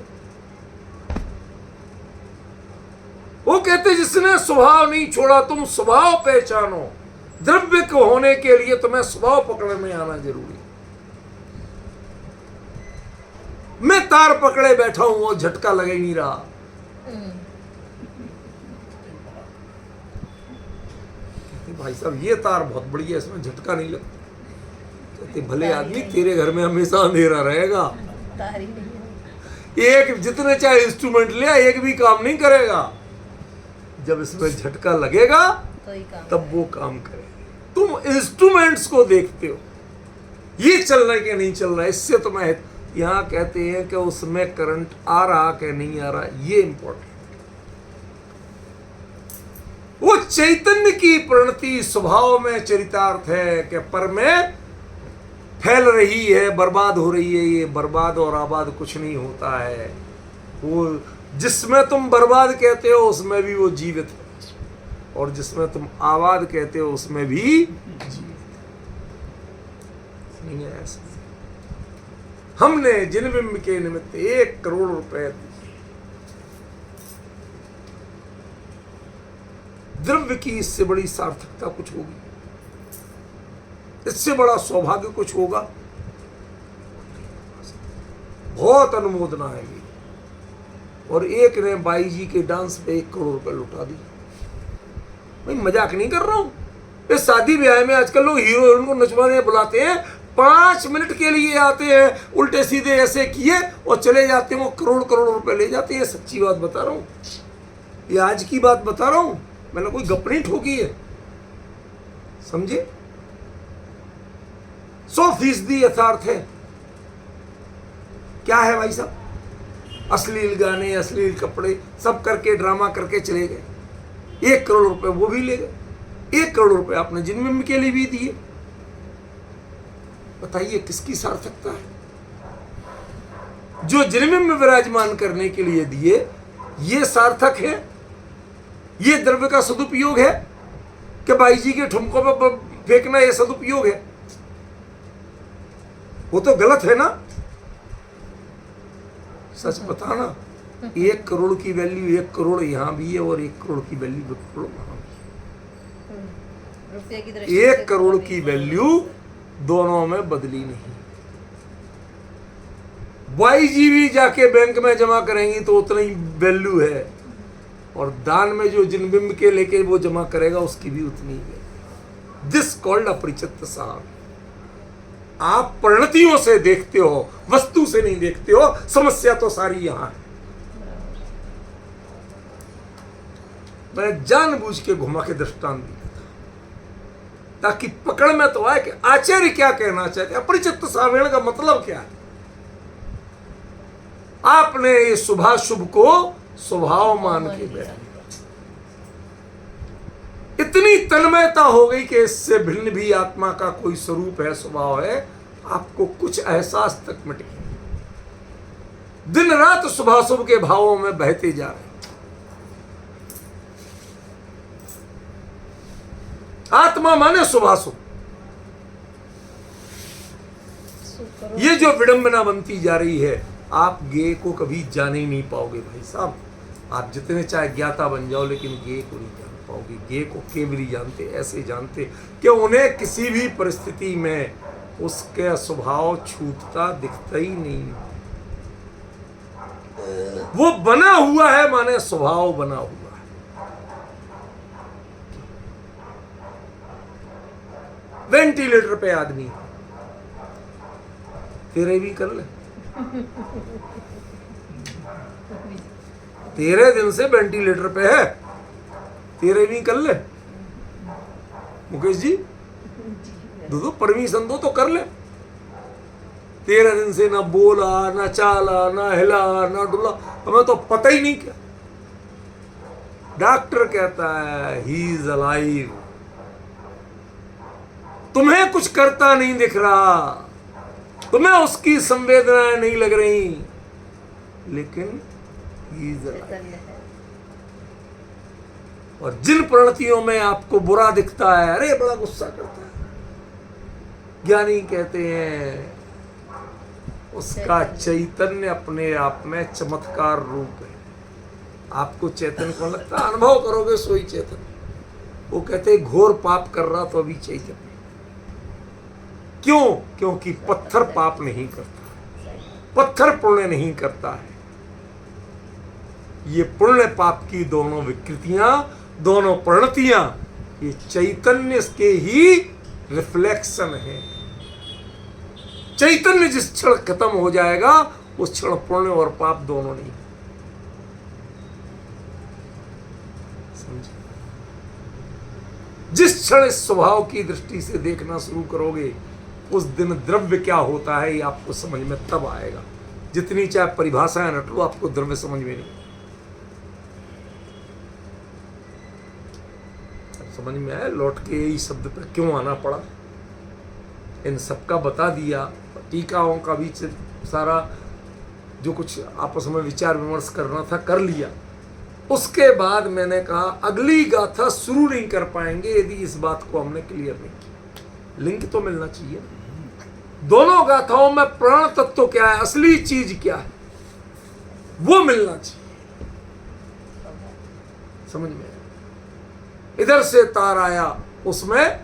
वो कहते जिसने स्वभाव नहीं छोड़ा, तुम स्वभाव पहचानो। द्रव्य को होने के लिए तुम्हें स्वभाव पकड़ में आना जरूरी। मैं तार पकड़े बैठा हूं, वो झटका लग ही नहीं रहा। भाई साहब ये तार बहुत बढ़िया है, इसमें झटका नहीं लगता। कहते भले आदमी, तेरे घर में हमेशा अंधेरा रहेगा। एक जितने चाहे इंस्ट्रूमेंट ले, एक भी काम नहीं करेगा। जब इसमें झटका लगेगा तब वो काम करेगा। तुम इंस्ट्रूमेंट्स को देखते हो, ये चल रहा है कि नहीं चल रहा है। इससे तुम्हें यहां कहते हैं कि उसमें करंट आ रहा कि नहीं आ रहा, ये इंपॉर्टेंट। वो चैतन्य की प्रणति स्वभाव में चरितार्थ है कि पर में फैल रही है, बर्बाद हो रही है। ये बर्बाद और आबाद कुछ नहीं होता है। वो जिसमें तुम बर्बाद कहते हो उसमें भी वो जीवित है, और जिसमें तुम आबाद कहते हो उसमें भी जीवित नहीं है। ऐसा हमने जिनबिंब के निमित्त 1 करोड़ रुपए दिए। द्रव्य की इससे बड़ी सार्थकता कुछ होगी? इससे बड़ा सौभाग्य कुछ होगा? बहुत अनुमोदना है ये। और एक ने बाई जी के डांस पे 1 करोड़ रुपए लुटा दी। मैं मजाक नहीं कर रहा हूं। इस शादी ब्याह में आजकल लोग हीरोइन को नचवाने बुलाते हैं, 5 मिनट के लिए आते हैं, उल्टे सीधे ऐसे किए और चले जाते हैं। वो करोड़ करोड़ रुपए ले जाते हैं। सच्ची बात बता रहा हूं, ये आज की बात बता रहा हूं, मैंने कोई गप नहीं ठोकी है, समझे? 100% यथार्थ है। क्या है भाई साहब? अश्लील गाने, अश्लील कपड़े सब करके ड्रामा करके चले गए। 1 करोड़ रुपए वो भी ले गए। 1 करोड़ रुपए आपने जिनबिंब के लिए भी दिए। बताइए किसकी सार्थकता है? जो जिनबिंब विराजमान करने के लिए दिए, ये सार्थक है? ये द्रव्य का सदुपयोग है कि बाई जी के ठुमकों पर फेंकना ये सदुपयोग है? वो तो गलत है ना। सच बताना। 1 करोड़ की वैल्यू 1 करोड़ यहां भी है और 1 करोड़ की वैल्यू 1 करोड़ वहां भी है। 1 करोड़ की वैल्यू दोनों में बदली नहीं। बाई जी भी जाके बैंक में जमा करेंगी तो उतना ही वैल्यू है, और दान में जो जिनबिंब के लेके वो जमा करेगा उसकी भी उतनी है। दिस कॉल्ड अपरिचित सार। आप परिणतियों से देखते हो, वस्तु से नहीं देखते हो। समस्या तो सारी यहां है। मैं जानबूझ के घुमा के दृष्टांत दिया था ताकि पकड़ में तो आए कि आचार्य क्या कहना चाहते। अपरिचित सावेण का मतलब क्या है? आपने ये शुभाशुभ को स्वभाव मान के बैठ। इतनी तन्मयता हो गई कि इससे भिन्न भी आत्मा का कोई स्वरूप है, स्वभाव है, आपको कुछ एहसास तक मिट गया। दिन रात शुभाशुभ के भावों में बहते जा रहे। आत्मा माने शुभाशुभ। ये जो विडंबना बनती जा रही है, आप गे को कभी जाने ही नहीं पाओगे भाई साहब। आप जितने चाहे ज्ञाता बन जाओ, लेकिन गे को नहीं जान पाओगे। गे को केवल ही जानते, ऐसे जानते कि उन्हें किसी भी परिस्थिति में उसके स्वभाव छूटता दिखता ही नहीं। वो बना हुआ है, माने स्वभाव बना हुआ है। वेंटिलेटर पे आदमी, तेरे भी कर ले। 13 दिन से वेंटिलेटर पे है, तेरे भी कर ले। मुकेश जी दो परमिशन दो तो कर ले। 13 दिन से ना बोला, ना चाला, ना हिला, ना डुला, हमें तो पता ही नहीं क्या। डॉक्टर कहता है ही इज अलाइव। तुम्हें कुछ करता नहीं दिख रहा, तुम्हें उसकी संवेदनाएं नहीं लग रही, लेकिन ही इज अलाइव। और जिन प्रणतियों में आपको बुरा दिखता है, अरे बड़ा गुस्सा करता है, ज्ञानी कहते हैं उसका चैतन्य अपने आप में चमत्कार रूप है। आपको चैतन्य कौन लगता है? अनुभव करोगे सोई चैतन्य। वो कहते हैं घोर पाप कर रहा तो अभी चैतन्य। क्यों? क्योंकि पत्थर पाप नहीं करता, पत्थर पुण्य नहीं करता है। ये पुण्य पाप की दोनों विकृतियां, दोनों प्रणतियां, ये चैतन्य के ही रिफ्लेक्शन है। चैतन्य जिस क्षण खत्म हो जाएगा, उस क्षण पुण्य और पाप दोनों नहीं। समझे? जिस क्षण इस स्वभाव की दृष्टि से देखना शुरू करोगे, उस दिन द्रव्य क्या होता है ये आपको समझ में तब आएगा। जितनी चाहे परिभाषाएं रट लो, आपको द्रव्य समझ में नहीं। समझ में आया लौट के यही शब्द पर क्यों आना पड़ा। इन सबका बता दिया, टीकाओं का भी सारा जो कुछ आपस में विचार विमर्श करना था कर लिया। उसके बाद मैंने कहा अगली गाथा शुरू नहीं कर पाएंगे यदि इस बात को हमने क्लियर नहीं किया। लिंक तो मिलना चाहिए। दोनों गाथाओं में प्राण तत्व क्या है, असली चीज क्या है, वो मिलना चाहिए। समझ में? इधर से तार आया, उसमें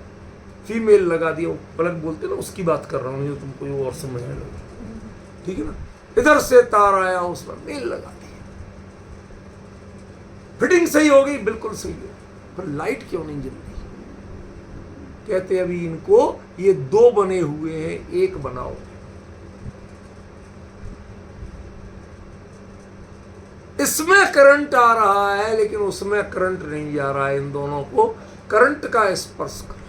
फीमेल लगा दिया, पलक बोलते ना, उसकी बात कर रहा हूं, नहीं तुमको ये और समझने लगा। ठीक है ना? इधर से तार आया, उसमें मेल लगा दिया। फिटिंग सही हो गई, बिल्कुल सही है, पर लाइट क्यों नहीं जल रही? कहते अभी इनको ये दो बने हुए हैं, एक बनाओ। इसमें करंट आ रहा है, लेकिन उसमें करंट नहीं जा रहा है। इन दोनों को करंट का स्पर्श करो,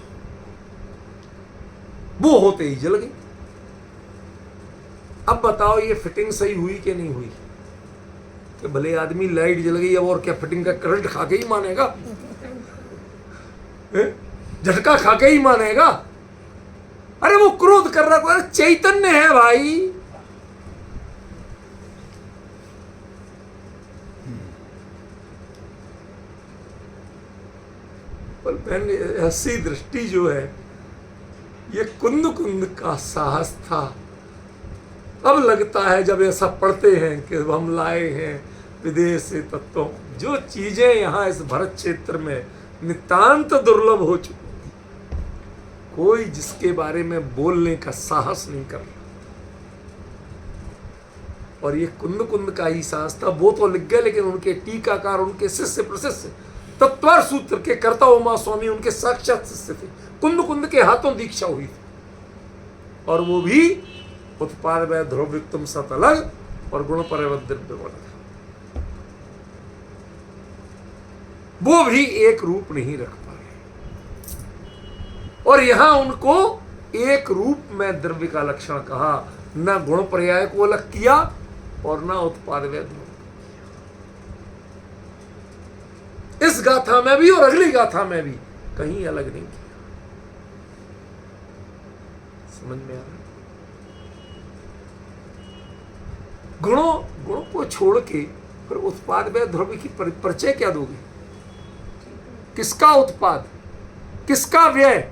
वो होते ही जल गई। अब बताओ ये फिटिंग सही हुई कि नहीं हुई? कि भले आदमी लाइट जल गई, अब और क्या फिटिंग का करंट खा के ही मानेगा? झटका खा के ही मानेगा? अरे वो क्रोध कर रहा है, चैतन्य है भाई। पर ऐसी दृष्टि जो है, ये कुंद कुंद का साहस था। अब लगता है जब ऐसा पढ़ते हैं कि हम लाए हैं विदेश से तत्वों, जो चीजें यहाँ इस भरत क्षेत्र में नितांत दुर्लभ हो चुकी, कोई जिसके बारे में बोलने का साहस नहीं कर रहा। और ये कुंद कुंद का ही साहस था। वो तो लिख गए, लेकिन उनके टीकाकार, उनके शिष्य प्रशिष्य, तत्वार सूत्र के कर्ता उमा स्वामी उनके साक्षात शिष्य थे। कुंद कुंद के हाथों दीक्षा हुई थी, और वो भी उत्पाद वै ध्रुवयुक्तम सत अलग और गुण परवत दिव्य अलग। वो भी एक रूप नहीं रख पाए, और यहां उनको एक रूप में द्रव्य का लक्षण कहा। न गुण पर्याय को अलग किया और न उत्पाद वै ध्रुव। इस गाथा में भी और अगली गाथा में भी कहीं अलग नहीं किया। समझ में आ रहा है? गुणों को छोड़ के फिर उत्पाद व्यय द्रव्य की परिचय क्या दोगे? किसका उत्पाद, किसका व्यय?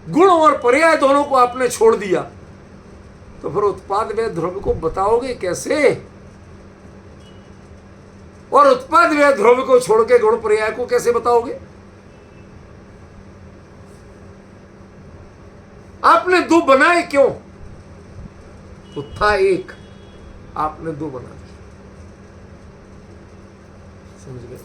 गुण और पर्याय दोनों को आपने छोड़ दिया, तो फिर उत्पाद व्यय द्रव्य को बताओगे कैसे? और उत्पाद व्यय द्रव्य को छोड़ के गुण पर्याय को कैसे बताओगे? आपने दो बनाए क्यों? तो था एक, आपने दो बना दिए। समझ गए?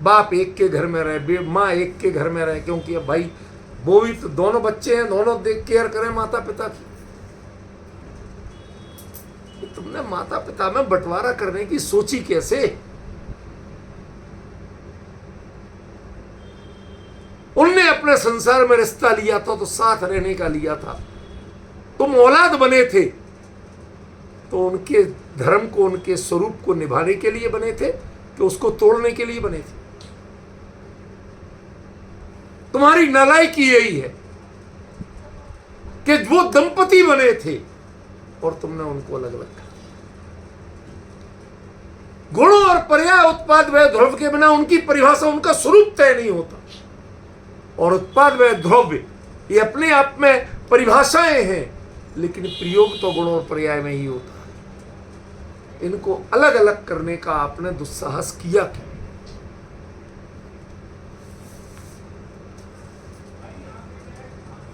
बाप एक के घर में रहे, माँ एक के घर में रहे, क्योंकि अब भाई वो भी तो दोनों बच्चे हैं, दोनों देख केयर करें माता पिता की। तुमने माता पिता में बंटवारा करने की सोची कैसे? उनने अपने संसार में रिश्ता लिया था तो साथ रहने का लिया था। तुम औलाद बने थे तो उनके धर्म को, उनके स्वरूप को निभाने के लिए बने थे कि उसको तोड़ने के लिए बने थे? तुम्हारी नालायकी यही है कि वो दंपति बने थे और तुमने उनको अलग अलग कर दिया। गुणों और पर्याय उत्पाद व्यय द्रव्य के बिना उनकी परिभाषा, उनका स्वरूप तय नहीं होता। और उत्पाद व्यय द्रव्य ये अपने आप में परिभाषाएं हैं, लेकिन प्रयोग तो गुणों और पर्याय में ही होता है। इनको अलग अलग करने का आपने दुस्साहस किया क्यों?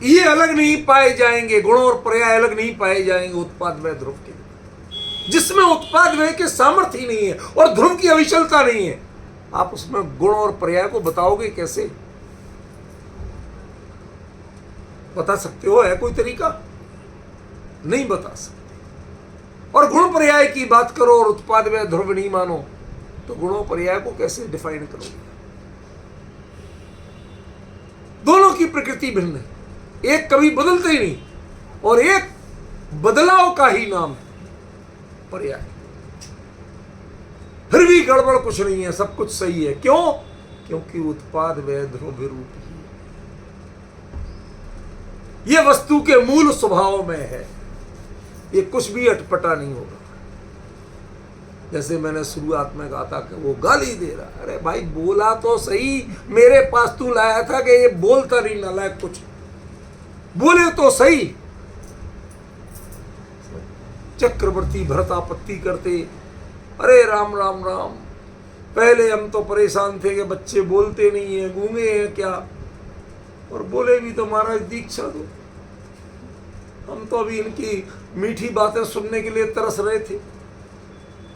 ये अलग नहीं पाए जाएंगे, गुण और पर्याय अलग नहीं पाए जाएंगे उत्पाद व्यय ध्रुव के, जिसमें उत्पाद व्यय के सामर्थ्य ही नहीं है और ध्रुव की अविचलता नहीं है। आप उसमें गुण और पर्याय को बताओगे कैसे? बता सकते हो? है कोई तरीका? नहीं बता सकते। और गुण पर्याय की बात करो और उत्पाद व्यय ध्रुव नहीं मानो, तो गुणों पर्याय को कैसे डिफाइन करोगे? दोनों की प्रकृति भिन्न है, एक कभी बदलते ही नहीं और एक बदलाव का ही नाम है पर्याय। फिर भी गड़बड़ कुछ नहीं है, सब कुछ सही है। क्यों? क्योंकि उत्पाद व्यय ध्रुव रूप ही ये वस्तु के मूल स्वभाव में है, ये कुछ भी अटपटा नहीं होगा। जैसे मैंने शुरुआत में कहा था कि वो गाली दे रहा, अरे भाई बोला तो सही, मेरे पास तू लाया था कि ये बोलता नहीं नालायक, कुछ बोले तो सही। चक्रवर्ती भरत आपत्ति करते, अरे राम राम राम, पहले हम तो परेशान थे कि बच्चे बोलते नहीं है, गूंगे हैं क्या, और बोले भी तो महाराज दीक्षा दो। हम तो अभी इनकी मीठी बातें सुनने के लिए तरस रहे थे।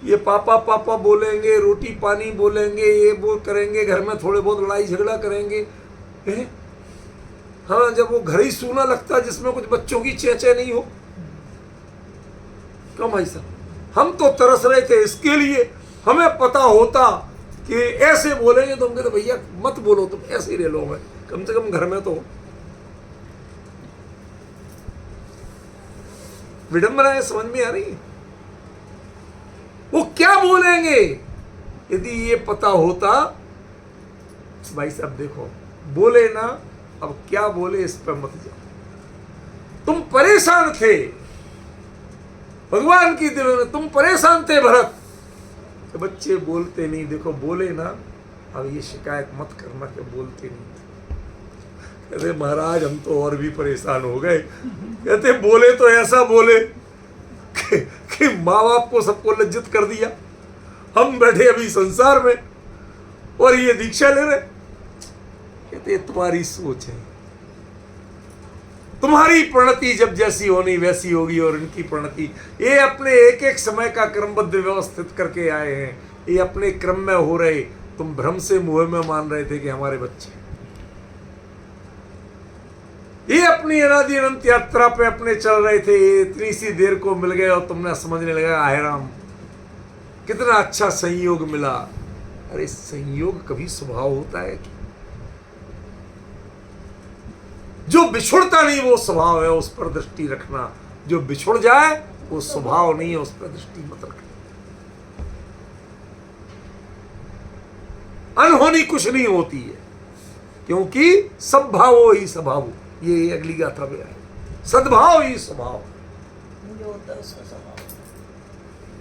ये पापा पापा बोलेंगे, रोटी पानी बोलेंगे, ये वो करेंगे, घर में थोड़े बहुत लड़ाई झगड़ा करेंगे। हाँ, जब वो घर ही सूना लगता जिसमें कुछ बच्चों की चेचे नहीं हो। क्यों भाई साहब, हम तो तरस रहे थे इसके लिए। हमें पता होता कि ऐसे बोलेंगे तो हम कहते भैया मत बोलो, तुम ऐसे ही रह लो, मैं कम से कम घर में तो। विडंबना समझ में आ रही है? वो क्या बोलेंगे? यदि ये पता होता, भाई साहब देखो बोले ना, अब क्या बोले इस पर मत जाओ। तुम परेशान थे, भगवान की दिलों में तुम परेशान थे भरत, तो बच्चे बोलते नहीं। देखो बोले ना, अब ये शिकायत मत करना कि बोलते नहीं। कहते महाराज हम तो और भी परेशान हो गए। कहते बोले तो ऐसा बोले कि माँ बाप को सबको लज्जित कर दिया। हम बैठे अभी संसार में और ये दीक्षा ले रहे। कहते तुम्हारी सोच है, तुम्हारी प्रणति जब जैसी होनी वैसी होगी, और इनकी प्रणति ये अपने एक एक समय का क्रमबद्ध व्यवस्थित करके आए हैं, ये अपने क्रम में हो रहे। तुम भ्रम से मुंह में मान रहे थे कि हमारे बच्चे, ये अपनी अनादि अनंत यात्रा पे अपने चल रहे थे, इतनी सी देर को मिल गए और तुमने समझने लगा आहे राम कितना अच्छा संयोग मिला। अरे संयोग कभी स्वभाव होता है कि जो बिछुड़ता नहीं वो स्वभाव है, उस पर दृष्टि रखना। जो बिछुड़ जाए वो स्वभाव नहीं है, उस पर दृष्टि मत रखना। कुछ नहीं होती है, क्योंकि सद्भावो ही स्वभाव, ये अगली गाथा में है, सद्भाव ही स्वभाव। जो होता है उसका स्वभाव।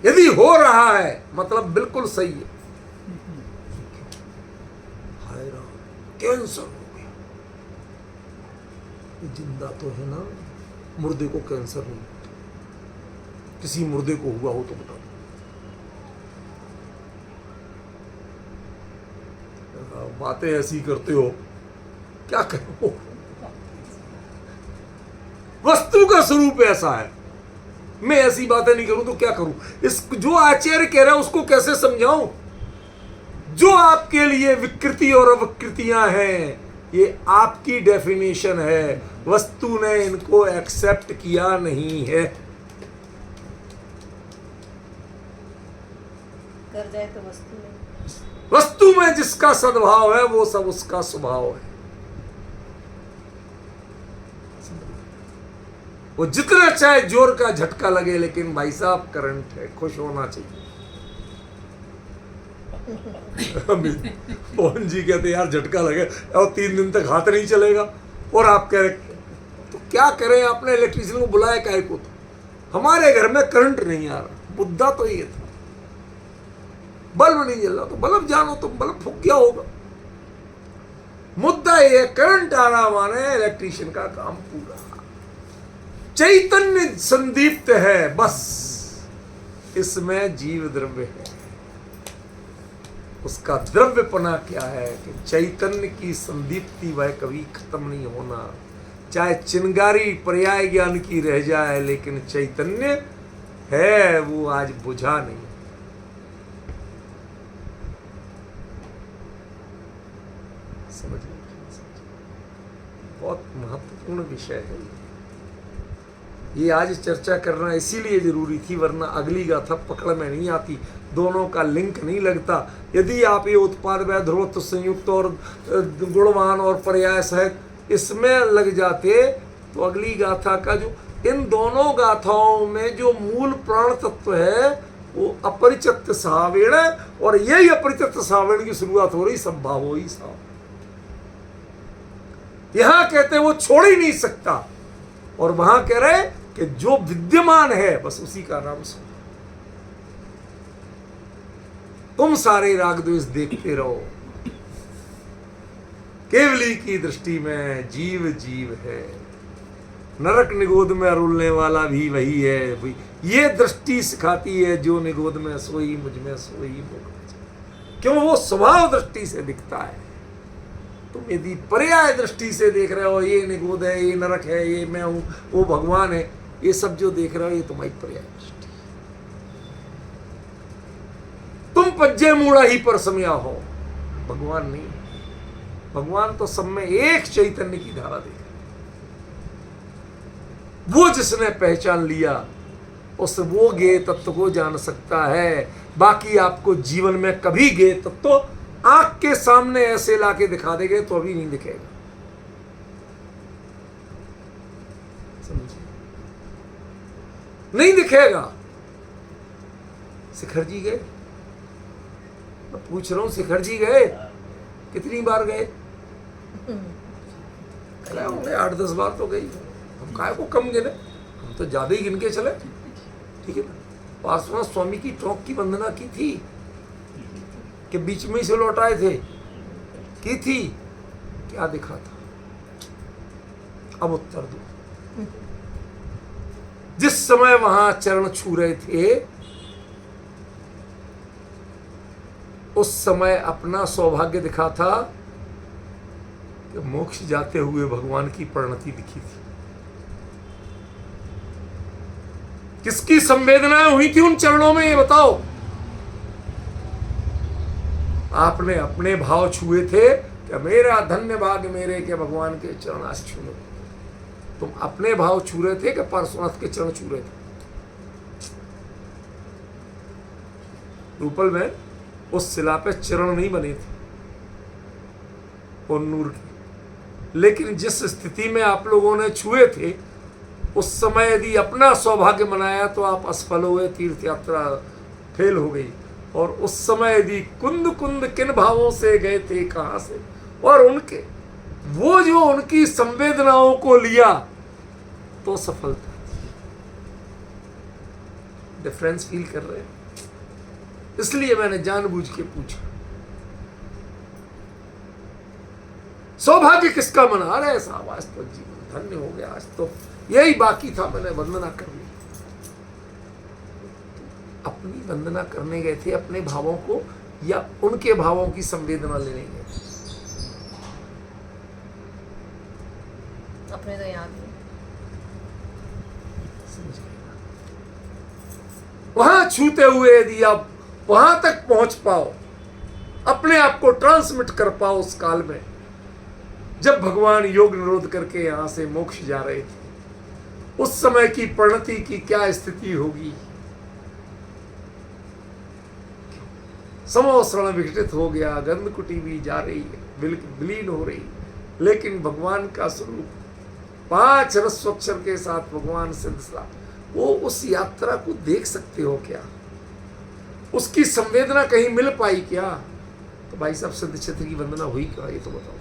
यदि हो रहा है मतलब बिल्कुल सही है। हाय राम, कैंसर हो गया, ये जिंदा तो है ना, मुर्दे को कैंसर नहीं होता। किसी मुर्दे को हुआ हो तो बताओ। बातें ऐसी करते हो, क्या करो, वस्तु का स्वरूप ऐसा है। मैं ऐसी बातें नहीं करूं तो क्या करूं? इस जो आचार्य कह रहा है उसको कैसे समझाऊं? जो आपके लिए विकृति और अविकृतियां हैं, ये आपकी डेफिनेशन है, वस्तु ने इनको एक्सेप्ट किया नहीं है। कर जाए तो वस्तु नहीं। वस्तु में जिसका सद्भाव है वो सब उसका स्वभाव है। वो जितना चाहे जोर का झटका लगे, लेकिन भाई साहब करंट है, खुश होना चाहिए। मोहन जी कहते यार झटका लगे और 3 दिन तक हाथ नहीं चलेगा, और आप कह रहे तो क्या करें, आपने इलेक्ट्रिशियन को बुलाया काहे को? तो हमारे घर में करंट नहीं आ रहा, मुद्दा तो ये था, बल्ब नहीं जल रहा, तो बल्ब जानो तो बल्ब फूक गया होगा। मुद्दा ये करंट आ रहा माने इलेक्ट्रिशियन का काम पूरा। चैतन्य संदीप्त है, बस इसमें जीव द्रव्य है। उसका द्रव्यपना क्या है कि चैतन्य की संदीप्ति वह कभी खत्म नहीं होना, चाहे चिंगारी पर्याय ज्ञान की रह जाए, लेकिन चैतन्य है वो आज बुझा नहीं। समझ बहुत महत्वपूर्ण विषय है ये आज चर्चा करना इसीलिए जरूरी थी, वरना अगली गाथा पकड़ में नहीं आती, दोनों का लिंक नहीं लगता। यदि आप ये उत्पाद व ध्रुवत्व संयुक्त और गुणवान और पर्याय सहित इसमें लग जाते तो अगली गाथा का जो इन दोनों गाथाओं में जो मूल प्राण तत्व है वो अपरिचित सावेण है, और यही अपरिचित सावेण की शुरुआत हो रही संभावो ही साव। यहां कहते वो छोड़ ही नहीं सकता, और वहां कह रहे कि जो विद्यमान है बस उसी का नाम सुनो। तुम सारे राग द्वेष देखते रहो, केवली की दृष्टि में जीव जीव है, नरक निगोद में रुलने वाला भी वही है। ये दृष्टि सिखाती है, जो निगोद में सोई मुझ में सोई मुझ, क्यों वो स्वभाव दृष्टि से दिखता है। तुम यदि पर्याय दृष्टि से देख रहे हो, ये निगोद है, ये नरक है, ये मैं हूं, वो भगवान है, ये सब जो देख रहे हो ये तुम्हारी पर्याय दृष्टि। तुम पज्जे मूड़ा ही पर समया हो, भगवान नहीं। भगवान तो सब में एक चैतन्य की धारा देख, वो जिसने पहचान लिया उस वो ज्ञेय तत्व को जान सकता है। बाकी आपको जीवन में कभी ज्ञेय तत्व आंख के सामने ऐसे लाके दिखा देंगे तो अभी नहीं दिखेगा। समझिए, नहीं दिखेगा। शिखर जी गए, मैं पूछ रहा हूं, शिखर जी गए कितनी बार गए? होंगे 8-10 बार तो गई। हम काय को कम गिने, हम तो ज्यादा ही गिन के चले। ठीक है ना, पार्श्वनाथ स्वामी की चौक की वंदना की थी कि बीच में से लौट आए थे, की थी, क्या दिखा था? अब उत्तर दो। जिस समय वहां चरण छू रहे थे उस समय अपना सौभाग्य दिखा था कि मोक्ष जाते हुए भगवान की परिणति दिखी थी। किसकी संवेदनाएं हुई थी उन चरणों में, ये बताओ। आपने अपने भाव छुए थे कि मेरा धन्य भाग्य मेरे के भगवान के चरण आज छू लो। तुम अपने भाव छू रहे थे कि पार्श्वनाथ के चरण छू रहे थे? रूपल में उस शिला पे चरण नहीं बने थे और नूर की, लेकिन जिस स्थिति में आप लोगों ने छुए थे उस समय यदि अपना सौभाग्य मनाया तो आप असफल हुए, तीर्थ यात्रा फेल हो गई। और उस समय यदि कुंद कुंद किन भावों से गए थे, कहां से, और उनके वो जो उनकी संवेदनाओं को लिया तो सफलता थी। डिफरेंस फील कर रहे हैं? इसलिए मैंने जानबूझ के पूछा सौभाग्य किसका मना? अरे साहब आज तो जीवन धन्य हो गया, आज तो यही बाकी था, मैंने वंदना कर ली। अपनी वंदना करने गए थे अपने भावों को या उनके भावों की संवेदना लेने गए थे? अपने तो याद नहीं। वहां छूते हुए यदि आप वहां तक पहुंच पाओ, अपने आप को ट्रांसमिट कर पाओ उस काल में जब भगवान योग निरोध करके यहां से मोक्ष जा रहे थे, उस समय की परिणति की क्या स्थिति होगी? समोसरण विघटित हो गया, गंधकुटी भी जा रही है, विलीन हो रही, लेकिन भगवान का स्वरूप 5 रस्वक्षर के साथ भगवान सिद्धसा, वो उस यात्रा को देख सकते हो क्या? उसकी संवेदना कहीं मिल पाई क्या? तो भाई साहब सिद्ध क्षेत्र की वंदना हुई क्या, ये तो बताओ।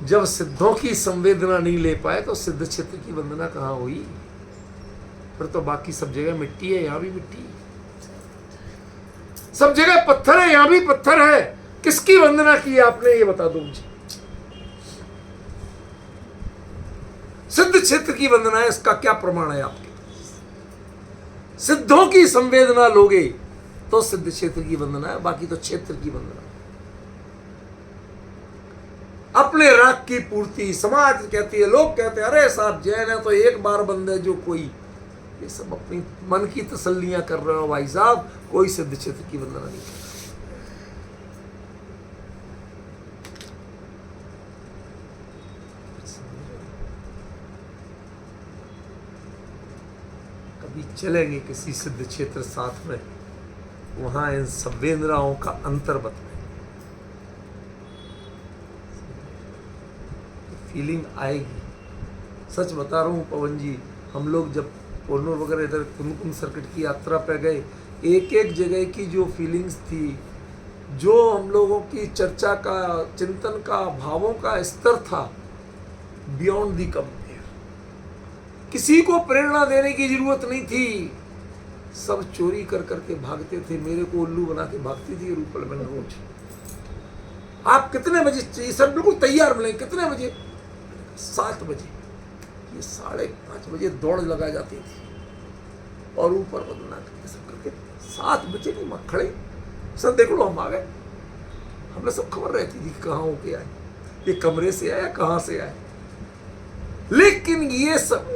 जब सिद्धों की संवेदना नहीं ले पाए तो सिद्ध क्षेत्र की वंदना कहां हुई? फिर तो बाकी सब जगह मिट्टी है, यहां भी मिट्टी है, सब जगह पत्थर है, यहां भी पत्थर है। किसकी वंदना की आपने, ये बता दो मुझे। सिद्ध क्षेत्र की वंदना है, इसका क्या प्रमाण है आपके? सिद्धों की संवेदना लोगे तो सिद्ध क्षेत्र की वंदना है, बाकी तो क्षेत्र की वंदना। अपने राग की पूर्ति समाज कहती है, लोग कहते हैं अरे साहब जैन है तो एक बार बंदे जो कोई, ये सब अपनी मन की तसल्लियां कर रहे हो भाई साहब, कोई सिद्ध क्षेत्र की वंदना नहीं कर। कभी चलेंगे किसी सिद्ध क्षेत्र साथ में, वहां इन संवेदनाओं का अंतर बताएं, फीलिंग आएगी। सच बता रहा हूँ पवन जी, हम लोग जब कोनूर वगैरह इधर कुंद सर्किट की यात्रा पे गए, एक एक जगह की जो फीलिंग्स थी, जो हम लोगों की चर्चा का, चिंतन का, भावों का स्तर था, बियॉन्ड दी कंपेयर। किसी को प्रेरणा देने की जरूरत नहीं थी, सब चोरी कर करके भागते थे। मेरे को उल्लू बना के भागती थी रूपल में रोज। आप कितने बजे चाहिए सर? बिल्कुल तैयार मिलेंगे। कितने बजे? 7 बजे। ये 5:30 बजे दौड़ लगा जाती थी और ऊपर वंदना करके सब करके 7 बजे नहीं खड़े, सर देख लो हम आ गए। हमें सब खबर रहती थी कहाँ होके आए, ये कमरे से आया, कहाँ से आए। लेकिन ये सब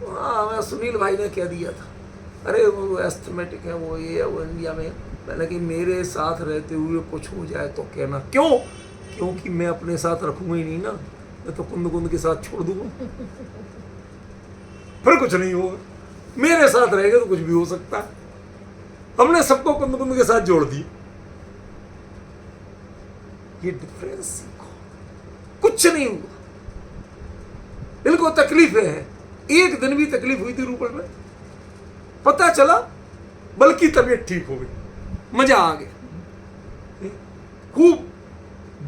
हमें सुनील भाई ने कह दिया था, अरे वो एस्थमेटिक है, वो ये है, वो इंडिया में। मैंने कि मेरे साथ रहते हुए कुछ हो जाए तो कहना। क्यों? क्योंकि मैं अपने साथ रखूंगा ही नहीं ना, मैं तो कुंद कुंद के साथ छोड़ दूंगा, फिर कुछ नहीं होगा। मेरे साथ रहेगा तो कुछ भी हो सकता है। हमने सबको कुंद कुंद के साथ जोड़ दिया। ये डिफरेंस सीखो, कुछ नहीं हुआ। इनको तकलीफें हैं, एक दिन भी तकलीफ हुई थी रूपल में, पता चला, बल्कि तबीयत ठीक हो गई, मजा आ गया, खूब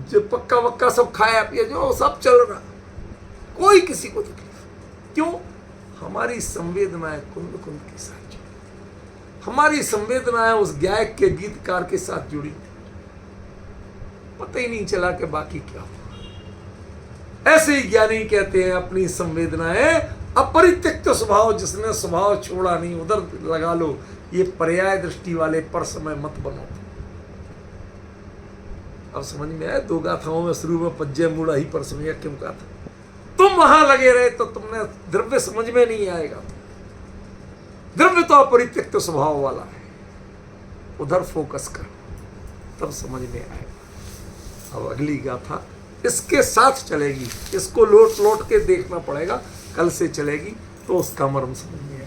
जो पक्का वक्का सब खाया पिया, जो सब चल रहा, कोई किसी को तकलीफ। क्यों? हमारी संवेदनाएं कुंद कुंद के साथ जुड़ी, हमारी संवेदनाएं उस गायक के गीतकार के साथ जुड़ी, पता ही नहीं चला कि बाकी क्या हुआ। ऐसे ही ज्ञानी कहते हैं अपनी संवेदनाएं अपरित्यक्त स्वभाव, जिसने स्वभाव छोड़ा नहीं उधर लगा लो। ये पर्याय दृष्टि वाले पर समय मत बनो। अब समझ में आया? 2 गाथाओं में शुरू में पज्जे मूड़ा ही पर समय क्यों कहा था? तुम वहां लगे रहे तो तुमने द्रव्य समझ में नहीं आएगा। द्रव्य तो अपरित्यक्त स्वभाव वाला है, उधर फोकस कर, तब समझ में आएगा। अब अगली गाथा इसके साथ चलेगी, इसको लोट लोट के देखना पड़ेगा, कल से चलेगी तो उसका मर्म समझ में